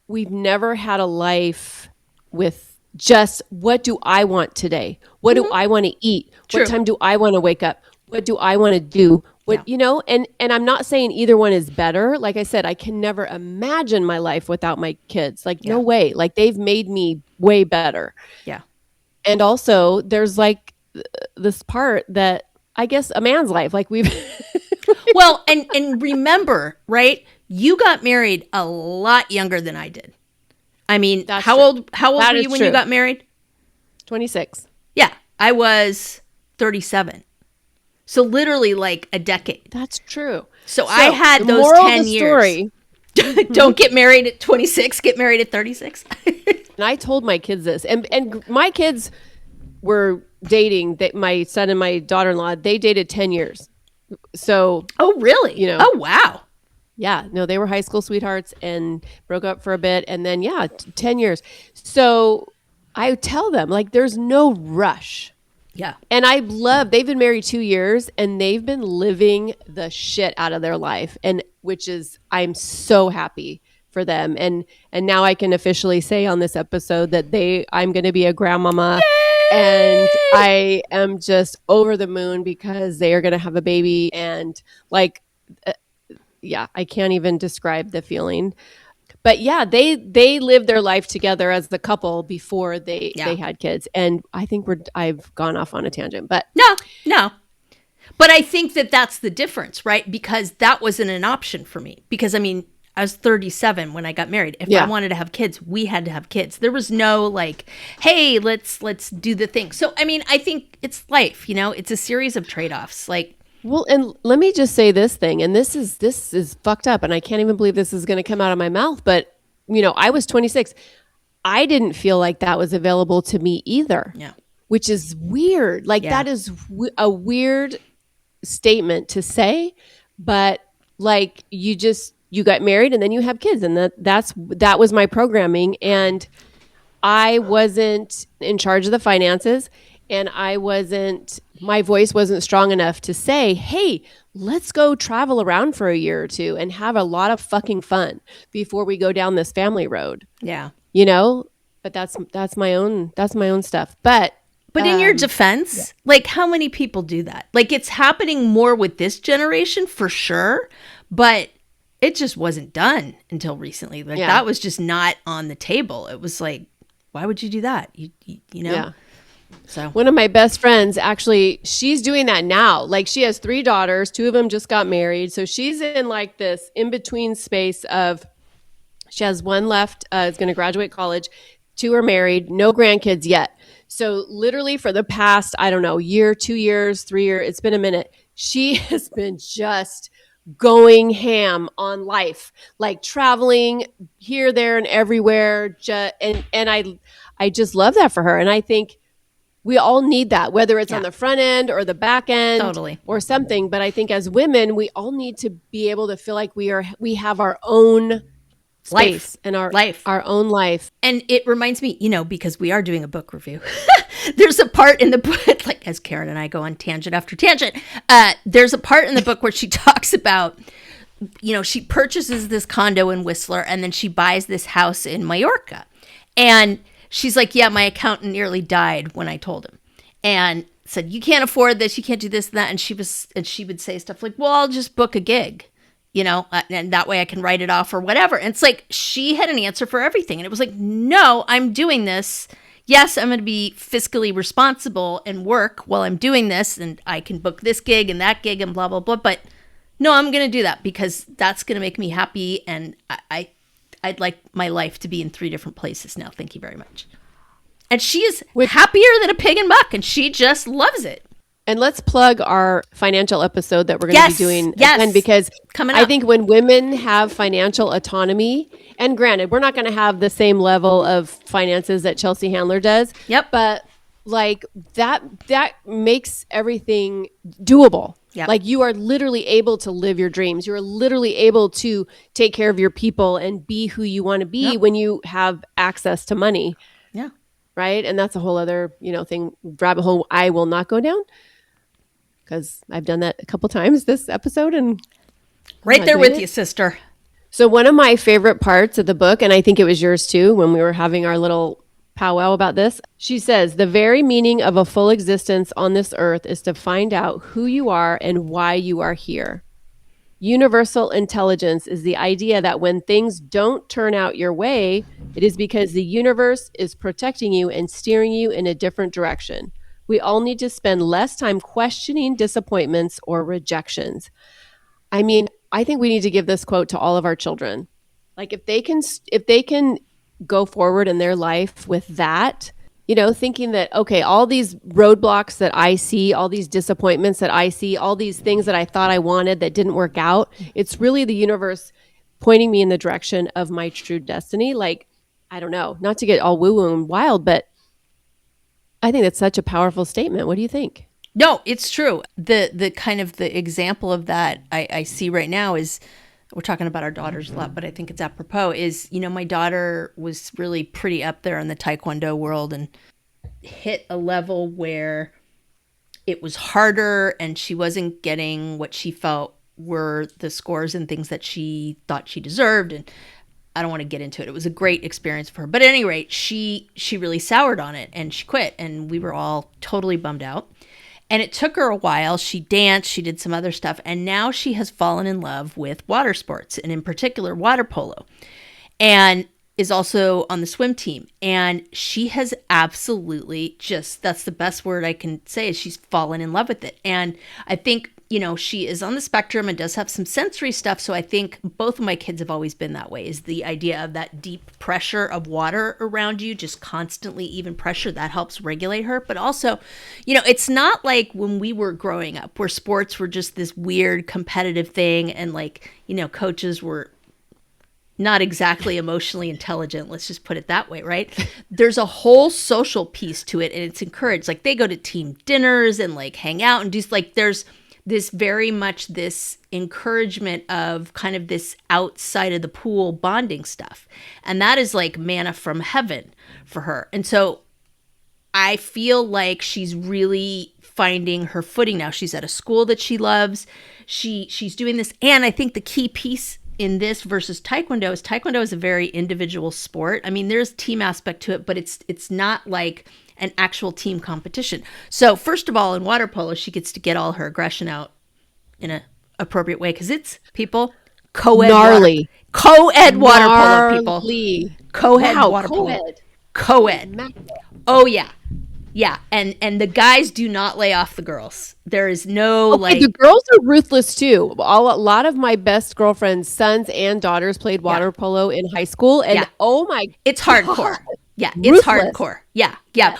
[SPEAKER 2] we've never had a life with just, what do I want today? What do I want to eat? True. What time do I want to wake up? What do I want to do? And I'm not saying either one is better. Like I said, I can never imagine my life without my kids. Like, no way. Like, they've made me way better.
[SPEAKER 1] Yeah.
[SPEAKER 2] And also, there's like this part that I guess a man's life, like we've
[SPEAKER 1] well, and remember, right? You got married a lot younger than I did. I mean, how old were you when you got married?
[SPEAKER 2] 26.
[SPEAKER 1] Yeah, I was 37. So literally like a decade.
[SPEAKER 2] That's true.
[SPEAKER 1] So I had those 10 years. Don't get married at 26, get married at 36.
[SPEAKER 2] And I told my kids this, and my kids were dating, my son and my daughter-in-law, they dated 10 years. So,
[SPEAKER 1] oh, really?
[SPEAKER 2] You know,
[SPEAKER 1] oh, wow.
[SPEAKER 2] Yeah, no, they were high school sweethearts and broke up for a bit. And then, 10 years. So I tell them, like, there's no rush.
[SPEAKER 1] Yeah.
[SPEAKER 2] And they've been married 2 years and they've been living the shit out of their life. And I'm so happy for them. And now I can officially say on this episode that I'm going to be a grandmama. Yay! And I am just over the moon because they are going to have a baby. And like, I can't even describe the feeling. But yeah, they lived their life together as the couple before they had kids. And I think I've gone off on a tangent, but
[SPEAKER 1] no. But I think that that's the difference, right? Because that wasn't an option for me. Because I mean, I was 37 when I got married. If I wanted to have kids, we had to have kids. There was no like, hey, let's do the thing. So I mean, I think it's life, it's a series of trade-offs. Like,
[SPEAKER 2] well, and let me just say this thing, and this is fucked up, and I can't even believe this is going to come out of my mouth, but I was 26. I didn't feel like that was available to me either.
[SPEAKER 1] Yeah.
[SPEAKER 2] Which is weird. Like that is a weird statement to say, but like you got married and then you have kids, and that was my programming, and I wasn't in charge of the finances. And my voice wasn't strong enough to say, hey, let's go travel around for a year or two and have a lot of fucking fun before we go down this family road.
[SPEAKER 1] Yeah.
[SPEAKER 2] But that's my own stuff. But
[SPEAKER 1] in your defense, like how many people do that? Like it's happening more with this generation for sure, but it just wasn't done until recently. Like that was just not on the table. It was like, why would you do that? You know?
[SPEAKER 2] Yeah.
[SPEAKER 1] So
[SPEAKER 2] one of my best friends, actually, she's doing that now. Like she has 3 daughters, 2 of them just got married. So she's in like this in-between space of, she has 1 left, is going to graduate college. 2 are married, no grandkids yet. So literally for the past, I don't know, year, 2 years, 3 years, it's been a minute. She has been just going ham on life, like traveling here, there, and everywhere. And I just love that for her. And I think we all need that, whether it's on the front end or the back end or something. But I think as women, we all need to be able to feel like we have our own space and our own life.
[SPEAKER 1] And it reminds me, because we are doing a book review, there's a part in the book, like as Karen and I go on tangent after tangent, there's a part in the book where she talks about, she purchases this condo in Whistler and then she buys this house in Mallorca. And she's like, yeah, my accountant nearly died when I told him, and said, you can't afford this, you can't do this and that. And she would say stuff like, well, I'll just book a gig, and that way I can write it off or whatever. And it's like, she had an answer for everything. And it was like, no, I'm doing this. Yes, I'm going to be fiscally responsible and work while I'm doing this. And I can book this gig and that gig and blah, blah, blah. But no, I'm going to do that because that's going to make me happy. And I'd like my life to be in 3 different places now. Thank you very much. And she is happier than a pig in muck, and she just loves it.
[SPEAKER 2] And let's plug our financial episode that we're going to be doing again, because
[SPEAKER 1] coming up.
[SPEAKER 2] I think when women have financial autonomy, and granted, we're not going to have the same level of finances that Chelsea Handler does.
[SPEAKER 1] Yep.
[SPEAKER 2] But like that makes everything doable.
[SPEAKER 1] Yep.
[SPEAKER 2] Like you are literally able to live your dreams. You're literally able to take care of your people and be who you want to be when you have access to money.
[SPEAKER 1] Yeah.
[SPEAKER 2] Right. And that's a whole other, thing, rabbit hole I will not go down, because I've done that a couple times this episode, and
[SPEAKER 1] right there with you, sister.
[SPEAKER 2] So one of my favorite parts of the book, and I think it was yours too, when we were having our little powwow about this, she says, the very meaning of a full existence on this earth is to find out who you are and why you are here. Universal intelligence is the idea that when things don't turn out your way, it is because the universe is protecting you and steering you in a different direction. We all need to spend less time questioning disappointments or rejections. I mean, I think we need to give this quote to all of our children. Like if they can go forward in their life with that, thinking that, okay, all these roadblocks that I see, all these disappointments that I see, all these things that I thought I wanted that didn't work out, it's really the universe pointing me in the direction of my true destiny. Like, I don't know, not to get all woo-woo and wild, but I think that's such a powerful statement. What do you think?
[SPEAKER 1] No, it's true. The kind of the example of that I see right now is we're talking about our daughters a lot, but I think it's apropos, is, my daughter was really pretty up there in the Taekwondo world and hit a level where it was harder and she wasn't getting what she felt were the scores and things that she thought she deserved. And I don't want to get into it. It was a great experience for her. But at any rate, she really soured on it and she quit. And we were all totally bummed out. And it took her a while. She danced, she did some other stuff. And now she has fallen in love with water sports, and in particular water polo. And is also on the swim team. And she has absolutely just, that's the best word I can say, is she's fallen in love with it. And I think, she is on the spectrum and does have some sensory stuff. So I think both of my kids have always been that way, is the idea of that deep pressure of water around you, just constantly even pressure, that helps regulate her. But also, it's not like when we were growing up where sports were just this weird competitive thing and coaches were not exactly emotionally intelligent. Let's just put it that way, right? There's a whole social piece to it and it's encouraged. Like they go to team dinners and hang out and do there's this very much this encouragement of kind of this outside of the pool bonding stuff. And that is like manna from heaven for her. And so I feel like she's really finding her footing now. She's at a school that she loves. She's doing this. And I think the key piece in this versus Taekwondo is a very individual sport. I mean, there's team aspect to it, but it's not like an actual team competition. So first of all, in water polo, she gets to get all her aggression out in an appropriate way because it's people co-ed
[SPEAKER 2] gnarly
[SPEAKER 1] co-ed water polo people. Co-ed
[SPEAKER 2] wow,
[SPEAKER 1] water
[SPEAKER 2] co-ed.
[SPEAKER 1] polo. Co-ed. Oh yeah. Yeah, and the guys do not lay off the girls. There is no
[SPEAKER 2] the girls are ruthless too. A lot of my best girlfriends' sons and daughters played water polo in high school, and oh my,
[SPEAKER 1] it's hardcore. Yeah,
[SPEAKER 2] ruthless.
[SPEAKER 1] It's hardcore. Yeah.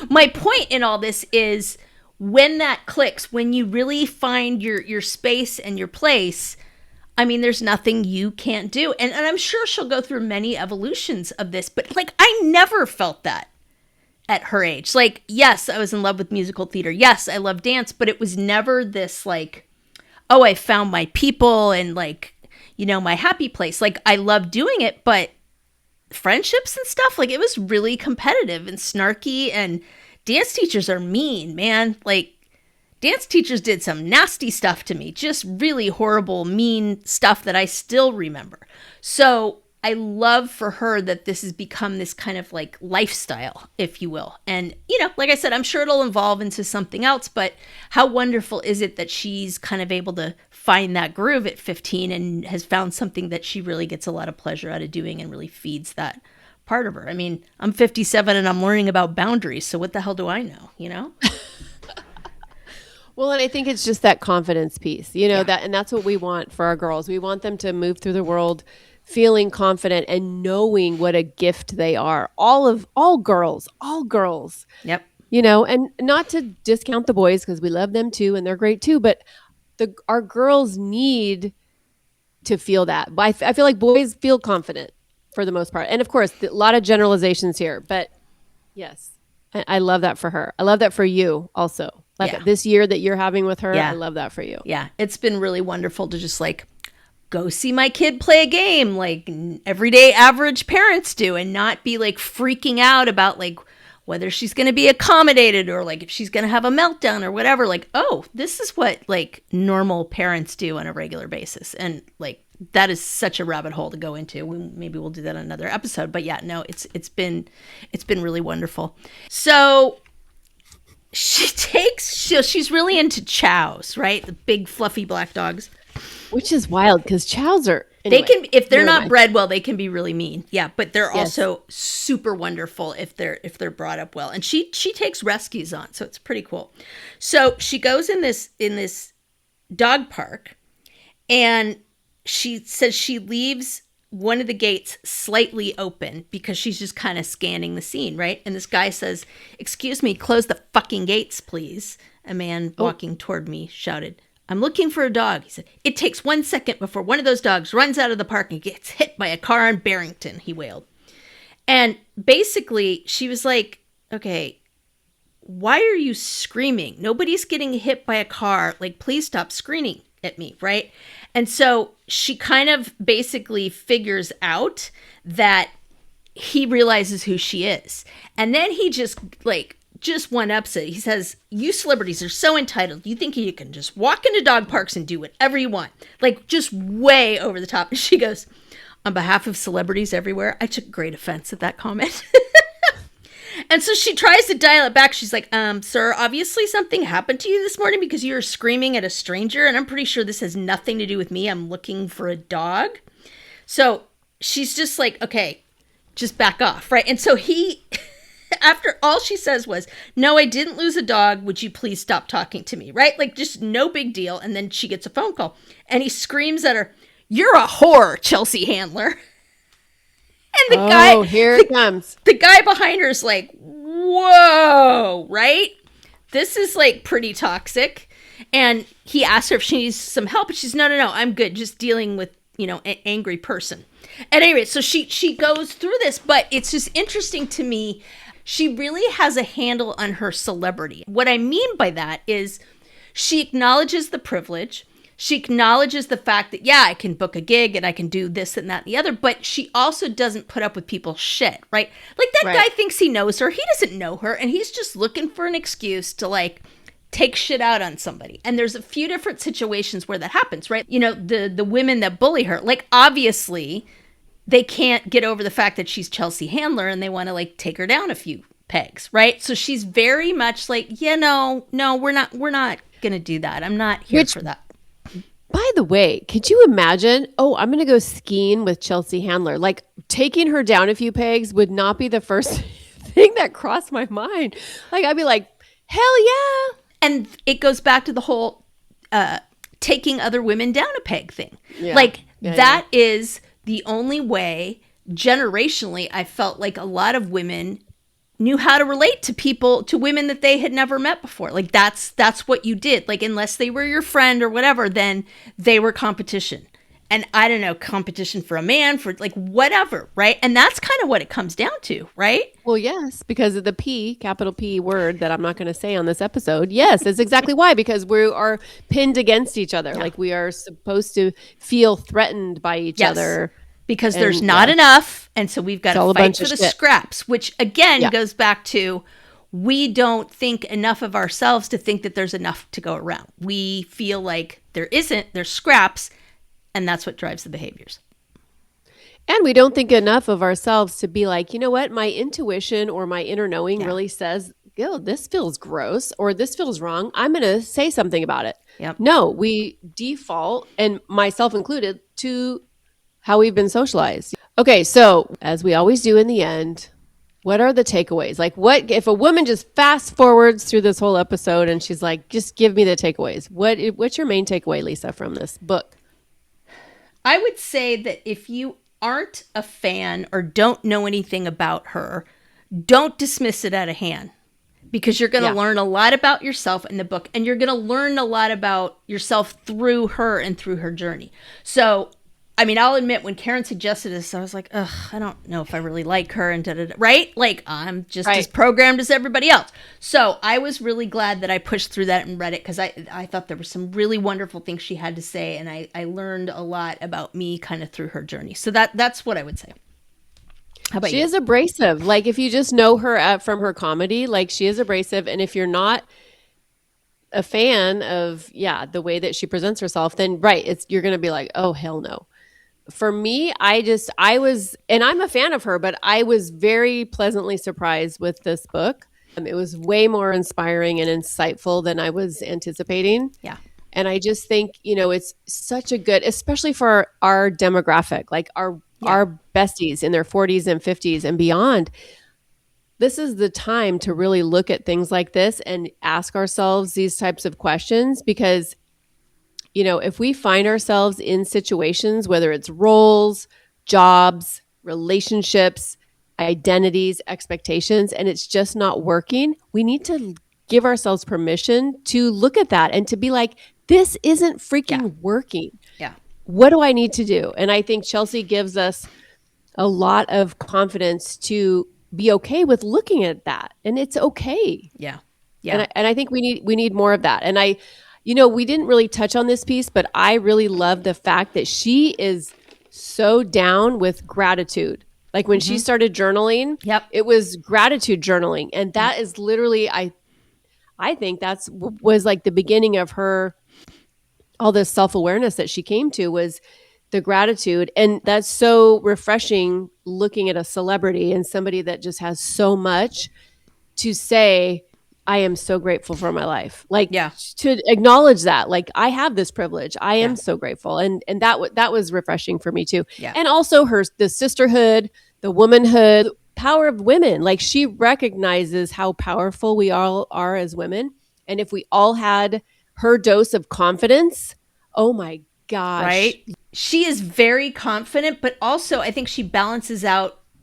[SPEAKER 1] My point in all this is when that clicks, when you really find your space and your place. I mean, there's nothing you can't do, and I'm sure she'll go through many evolutions of this. But I never felt that at her age. Yes, I was in love with musical theater. Yes, I love dance, but it was never this oh, I found my people and my happy place. I love doing it, but friendships and stuff, it was really competitive and snarky, and dance teachers are mean, man. Dance teachers did some nasty stuff to me, just really horrible, mean stuff that I still remember. So I love for her that this has become this kind of lifestyle, if you will. And, like I said, I'm sure it'll evolve into something else, but how wonderful is it that she's kind of able to find that groove at 15 and has found something that she really gets a lot of pleasure out of doing and really feeds that part of her. I mean, I'm 57 and I'm learning about boundaries, so what the hell do I know,
[SPEAKER 2] Well, and I think it's just that confidence piece, and that's what we want for our girls. We want them to move through the world feeling confident and knowing what a gift they are. All girls.
[SPEAKER 1] Yep.
[SPEAKER 2] And not to discount the boys because we love them too and they're great too, but our girls need to feel that. I feel like boys feel confident for the most part. And of course, a lot of generalizations here, but yes, I love that for her. I love that for you also. This year that you're having with her, I love that for you.
[SPEAKER 1] Yeah, it's been really wonderful to just go see my kid play a game like everyday average parents do and not be freaking out about whether she's going to be accommodated or if she's going to have a meltdown or whatever. Oh, this is what normal parents do on a regular basis. And that is such a rabbit hole to go into. Maybe we'll do that on another episode. But yeah, no, it's been really wonderful. So she's really into chows, right? The big fluffy black dogs.
[SPEAKER 2] Which is wild because chows are...
[SPEAKER 1] Anyway, they can, if they're not bred well, they can be really mean. Yeah, but they're also super wonderful if they're brought up well. And she takes rescues on, so it's pretty cool. So she goes in this dog park, and she says she leaves one of the gates slightly open because she's just kind of scanning the scene, right? And this guy says, "Excuse me, close the fucking gates, please." A man walking toward me shouted, "I'm looking for a dog." He said, "It takes 1 second before one of those dogs runs out of the park and gets hit by a car on Barrington," he wailed. And basically, she was like, "Okay, why are you screaming? Nobody's getting hit by a car. Please stop screaming." at me, right? And so she kind of basically figures out that he realizes who she is. And then he just one-ups it. He says, you celebrities are so entitled. You think you can just walk into dog parks and do whatever you want. Like, just way over the top. And she goes, on behalf of celebrities everywhere, I took great offense at that comment. And so she tries to dial it back. She's like, sir, obviously something happened to you this morning because you were screaming at a stranger. And I'm pretty sure this has nothing to do with me. I'm looking for a dog. So she's just like, okay, just back off, right? And so he, after all she says was, no, I didn't lose a dog. Would you please stop talking to me, right? Like, just no big deal. And then she gets a phone call. And he screams at her, you're a whore, Chelsea Handler. And the guy,
[SPEAKER 2] here it comes.
[SPEAKER 1] The guy behind her is like, whoa, right? This is like pretty toxic. And he asks her if she needs some help. And she's, no, I'm good. Just dealing with, an angry person. At any rate, so she goes through this, but it's just interesting to me. She really has a handle on her celebrity. What I mean by that is she acknowledges the privilege. She acknowledges the fact that, yeah, I can book a gig and I can do this and that and the other, but she also doesn't put up with people's shit, right? Like, that guy thinks he knows her. He doesn't know her, and he's just looking for an excuse to, like, take shit out on somebody. And there's a few different situations where that happens, right? The women that bully her, like, obviously they can't get over the fact that she's Chelsea Handler and they want to, like, take her down a few pegs, right? So she's very much like, yeah, no, we're not going to do that. I'm not here for that.
[SPEAKER 2] By the way, could you imagine, I'm going to go skiing with Chelsea Handler. Like, taking her down a few pegs would not be the first thing that crossed my mind. Like, I'd be like, hell yeah.
[SPEAKER 1] And it goes back to the whole taking other women down a peg thing.
[SPEAKER 2] Yeah.
[SPEAKER 1] Like, that is the only way, generationally, I felt like a lot of women knew how to relate to women that they had never met before. Like, that's what you did. Like, unless they were your friend or whatever, then they were competition. And I don't know, competition for a man, for like whatever, right? And that's kind of what it comes down to, right?
[SPEAKER 2] Well, yes, because of the P, capital P word that I'm not going to say on this episode. Yes, that's exactly why, because we are pinned against each other. Yeah. Like, we are supposed to feel threatened by each other.
[SPEAKER 1] Because there's not enough, and so we've got to fight for the scraps, which again goes back to, we don't think enough of ourselves to think that there's enough to go around. We feel like there isn't, there's scraps, and that's what drives the behaviors.
[SPEAKER 2] And we don't think enough of ourselves to be like, you know what, my intuition or my inner knowing really says, this feels gross or this feels wrong. I'm going to say something about it.
[SPEAKER 1] Yep.
[SPEAKER 2] No, we default, and myself included, to how we've been socialized. Okay, so as we always do in the end, what are the takeaways? Like, what if a woman just fast forwards through this whole episode and she's like, just give me the takeaways. What's your main takeaway, Lisa, from this book?
[SPEAKER 1] I would say that if you aren't a fan or don't know anything about her, don't dismiss it out of hand, because you're going to learn a lot about yourself in the book, and you're going to learn a lot about yourself through her and through her journey. So, I mean, I'll admit, when Karen suggested this, I was like, ugh, I don't know if I really like her, and da-da-da, right? Like, I'm just as programmed as everybody else. So I was really glad that I pushed through that and read it, because I thought there were some really wonderful things she had to say, and I learned a lot about me kind of through her journey. So that's what I would say. How about you?
[SPEAKER 2] She is abrasive. Like, if you just know her from her comedy, like, she is abrasive. And if you're not a fan of, the way that she presents herself, then you're going to be like, oh, hell no. For me, I was, and I'm a fan of her, but I was very pleasantly surprised with this book. It was way more inspiring and insightful than I was anticipating.
[SPEAKER 1] Yeah.
[SPEAKER 2] And I just think, it's such a good, especially for our demographic, like our besties in their 40s and 50s and beyond. This is the time to really look at things like this and ask ourselves these types of questions, because if we find ourselves in situations, whether it's roles, jobs, relationships, identities, expectations, and it's just not working, we need to give ourselves permission to look at that and to be like, this isn't freaking working.
[SPEAKER 1] Yeah.
[SPEAKER 2] What do I need to do? And I think Chelsea gives us a lot of confidence to be okay with looking at that. And it's okay.
[SPEAKER 1] Yeah. Yeah.
[SPEAKER 2] And I think we need more of that. And we didn't really touch on this piece, but I really love the fact that she is so down with gratitude. Like when she started journaling, it was gratitude journaling. And that is literally, I think that's was like the beginning of her, all this self-awareness that she came to was the gratitude. And that's so refreshing looking at a celebrity and somebody that just has so much to say, I am so grateful for my life. Like to acknowledge that, like I have this privilege. I am so grateful. And that was refreshing for me too. Yeah. And also the sisterhood, the womanhood, power of women. Like she recognizes how powerful we all are as women. And if we all had her dose of confidence, oh my gosh.
[SPEAKER 1] Right? She is very confident, but also I think she balances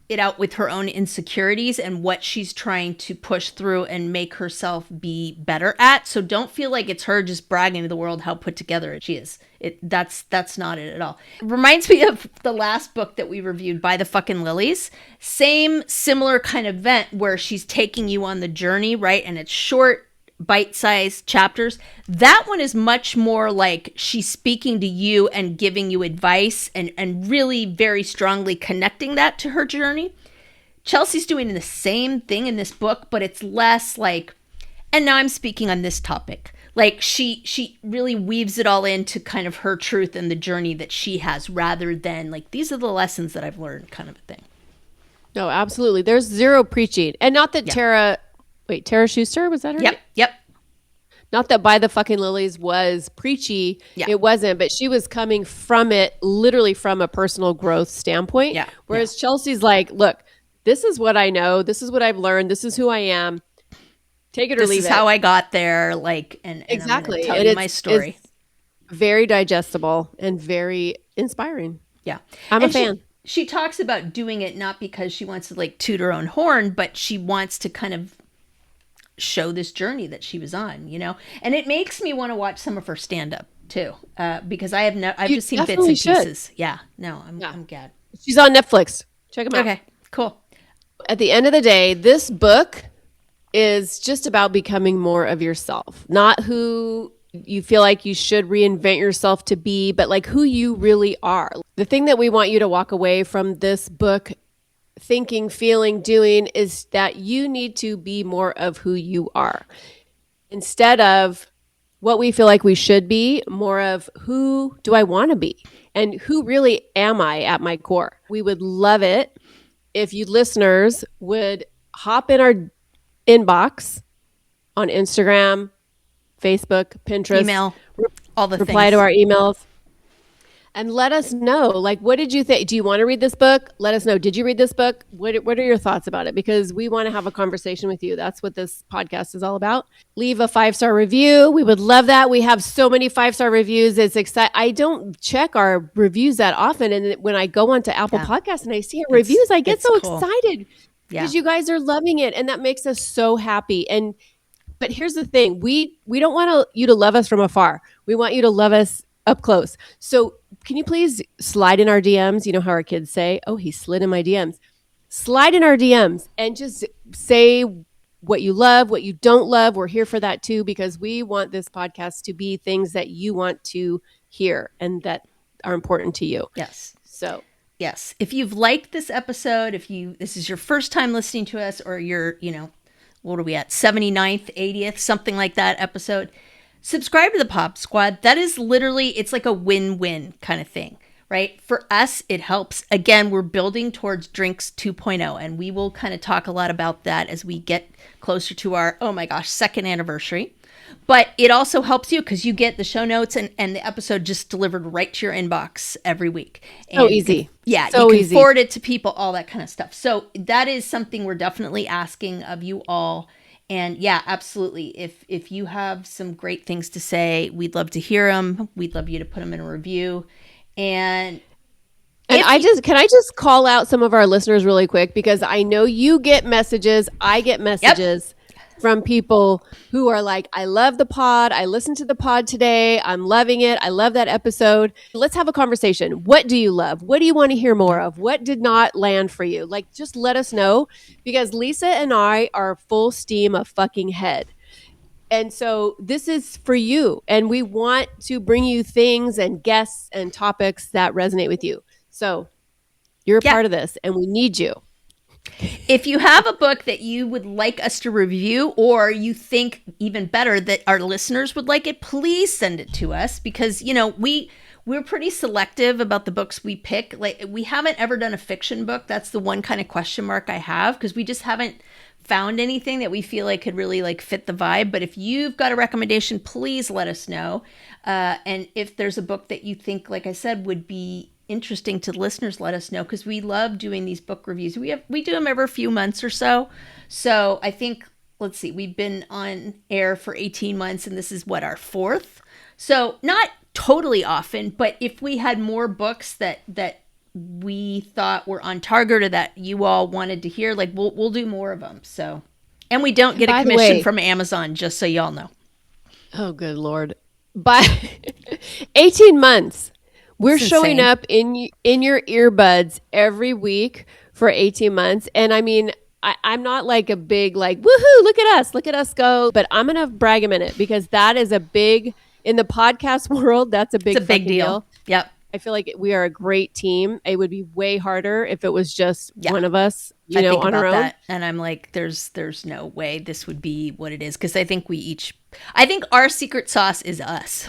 [SPEAKER 1] it out with her own insecurities and what she's trying to push through and make herself be better at. So don't feel like it's her just bragging to the world how put together she is. That's not it at all. It reminds me of the last book that we reviewed, By the Fucking Lilies. Similar kind of event where she's taking you on the journey, right? And it's short, bite-sized chapters. That one is much more like she's speaking to you and giving you advice and really very strongly connecting that to her journey. Chelsea's doing the same thing in this book, but it's less like, and now I'm speaking on this topic. Like she really weaves it all into kind of her truth and the journey that she has rather than like, these are the lessons that I've learned kind of a thing.
[SPEAKER 2] No, absolutely. There's zero preaching. And not that Tara Schuster, was that her name?
[SPEAKER 1] Yep.
[SPEAKER 2] Not that By the Fucking Lilies was preachy. Yeah. It wasn't, but she was coming from it literally from a personal growth standpoint. Yeah. Whereas Chelsea's like, look, this is what I know. This is what I've learned. This is who I am. Take it or leave it.
[SPEAKER 1] This is how I got there. Like, and
[SPEAKER 2] exactly.
[SPEAKER 1] I'm gonna tell you my story.
[SPEAKER 2] It's very digestible and very inspiring.
[SPEAKER 1] Yeah.
[SPEAKER 2] I'm a fan.
[SPEAKER 1] She talks about doing it not because she wants to like toot her own horn, but she wants to kind of show this journey that she was on, and it makes me want to watch some of her stand-up too, because I've just seen bits and pieces. Yeah, no, I'm glad.
[SPEAKER 2] She's on Netflix. Check them out.
[SPEAKER 1] Okay, cool.
[SPEAKER 2] At the end of the day, this book is just about becoming more of yourself, not who you feel like you should reinvent yourself to be, but like who you really are. The thing that we want you to walk away from this book thinking, feeling, doing is that you need to be more of who you are instead of what we feel like we should be, more of who do I want to be and who really am I at my core. We would love it if you listeners would hop in our inbox on Instagram, Facebook, Pinterest,
[SPEAKER 1] email, all the
[SPEAKER 2] reply
[SPEAKER 1] things.
[SPEAKER 2] To our emails. And let us know, like, what did you think? Do you want to read this book? Let us know. Did you read this book? What are your thoughts about it? Because we want to have a conversation with you. That's what this podcast is all about. Leave a 5-star review. We would love that. We have so many 5-star reviews. It's exciting. I don't check our reviews that often. And when I go onto Apple Podcasts and I see our reviews, I get so cool. Excited because you guys are loving it. And that makes us so happy. But here's the thing. We don't want you to love us from afar. We want you to love us up close. So can you please slide in our DMs? You know how our kids say, oh, he slid in my DMs. Slide in our DMs and just say what you love, what you don't love. We're here for that too, because we want this podcast to be things that you want to hear and that are important to you.
[SPEAKER 1] Yes.
[SPEAKER 2] So
[SPEAKER 1] yes. If you've liked this episode, this is your first time listening to us, or you're, what are we at? 79th, 80th, something like that episode. Subscribe to the Pop Squad. That is literally, it's like a win-win kind of thing, right? For us, it helps. Again, we're building towards Drinks 2.0, and we will kind of talk a lot about that as we get closer to our, oh my gosh, 2nd anniversary. But it also helps you because you get the show notes and the episode just delivered right to your inbox every week.
[SPEAKER 2] So easy.
[SPEAKER 1] Yeah,
[SPEAKER 2] so
[SPEAKER 1] you can forward it to people, all that kind of stuff. So that is something we're definitely asking of you all. And yeah, absolutely. If you have some great things to say, we'd love to hear them. We'd love you to put them in a review. And
[SPEAKER 2] can I just call out some of our listeners really quick, because I know you get messages. I get messages from people who are like, I love the pod. I listened to the pod today. I'm loving it. I love that episode. Let's have a conversation. What do you love? What do you want to hear more of? What did not land for you? Like, just let us know, because Lisa and I are full steam of fucking head. And so this is for you. And we want to bring you things and guests and topics that resonate with you. So you're a part of this and we need you.
[SPEAKER 1] If you have a book that you would like us to review, or you think even better that our listeners would like it, please send it to us, because, you know, we're pretty selective about the books we pick. Like, we haven't ever done a fiction book. That's the one kind of question mark I have, because we just haven't found anything that we feel like could really like fit the vibe. But if you've got a recommendation, please let us know. And if there's a book that you think, like I said, would be interesting to listeners, let us know, because we love doing these book reviews. We do them every few months or so. So I think, let's see, we've been on air for 18 months and this is what, our 4th? So not totally often, but if we had more books that we thought were on target or that you all wanted to hear, like we'll do more of them. So, and we don't get a commission from Amazon, just so y'all know.
[SPEAKER 2] Oh, good Lord. By 18 months. We're showing up in your earbuds every week for 18 months. And I mean, I'm not like a big like, woohoo, look at us go. But I'm going to brag a minute, because that is a big, in the podcast world, that's a big deal.
[SPEAKER 1] Yep.
[SPEAKER 2] I feel like we are a great team. It would be way harder if it was just one of us, you know, on our own. That,
[SPEAKER 1] and I'm like, there's no way this would be what it is. Because I think I think our secret sauce is us.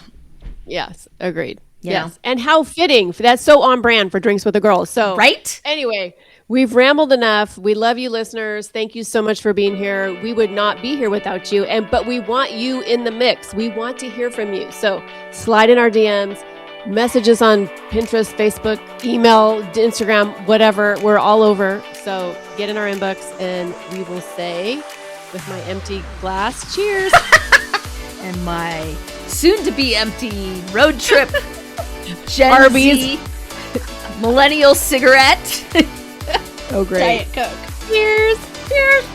[SPEAKER 2] Yes, agreed.
[SPEAKER 1] Yeah.
[SPEAKER 2] Yes. And how fitting. That's so on brand for Drinks with the Girls. So,
[SPEAKER 1] right?
[SPEAKER 2] Anyway, we've rambled enough. We love you, listeners. Thank you so much for being here. We would not be here without you. But we want you in the mix. We want to hear from you. So slide in our DMs, messages on Pinterest, Facebook, email, Instagram, whatever. We're all over. So get in our inbox, and we will say, with my empty glass, cheers.
[SPEAKER 1] And my soon-to-be empty road trip Gen
[SPEAKER 2] Arby's
[SPEAKER 1] Z millennial cigarette.
[SPEAKER 2] Oh, great.
[SPEAKER 1] Diet Coke.
[SPEAKER 2] Cheers.
[SPEAKER 1] Cheers.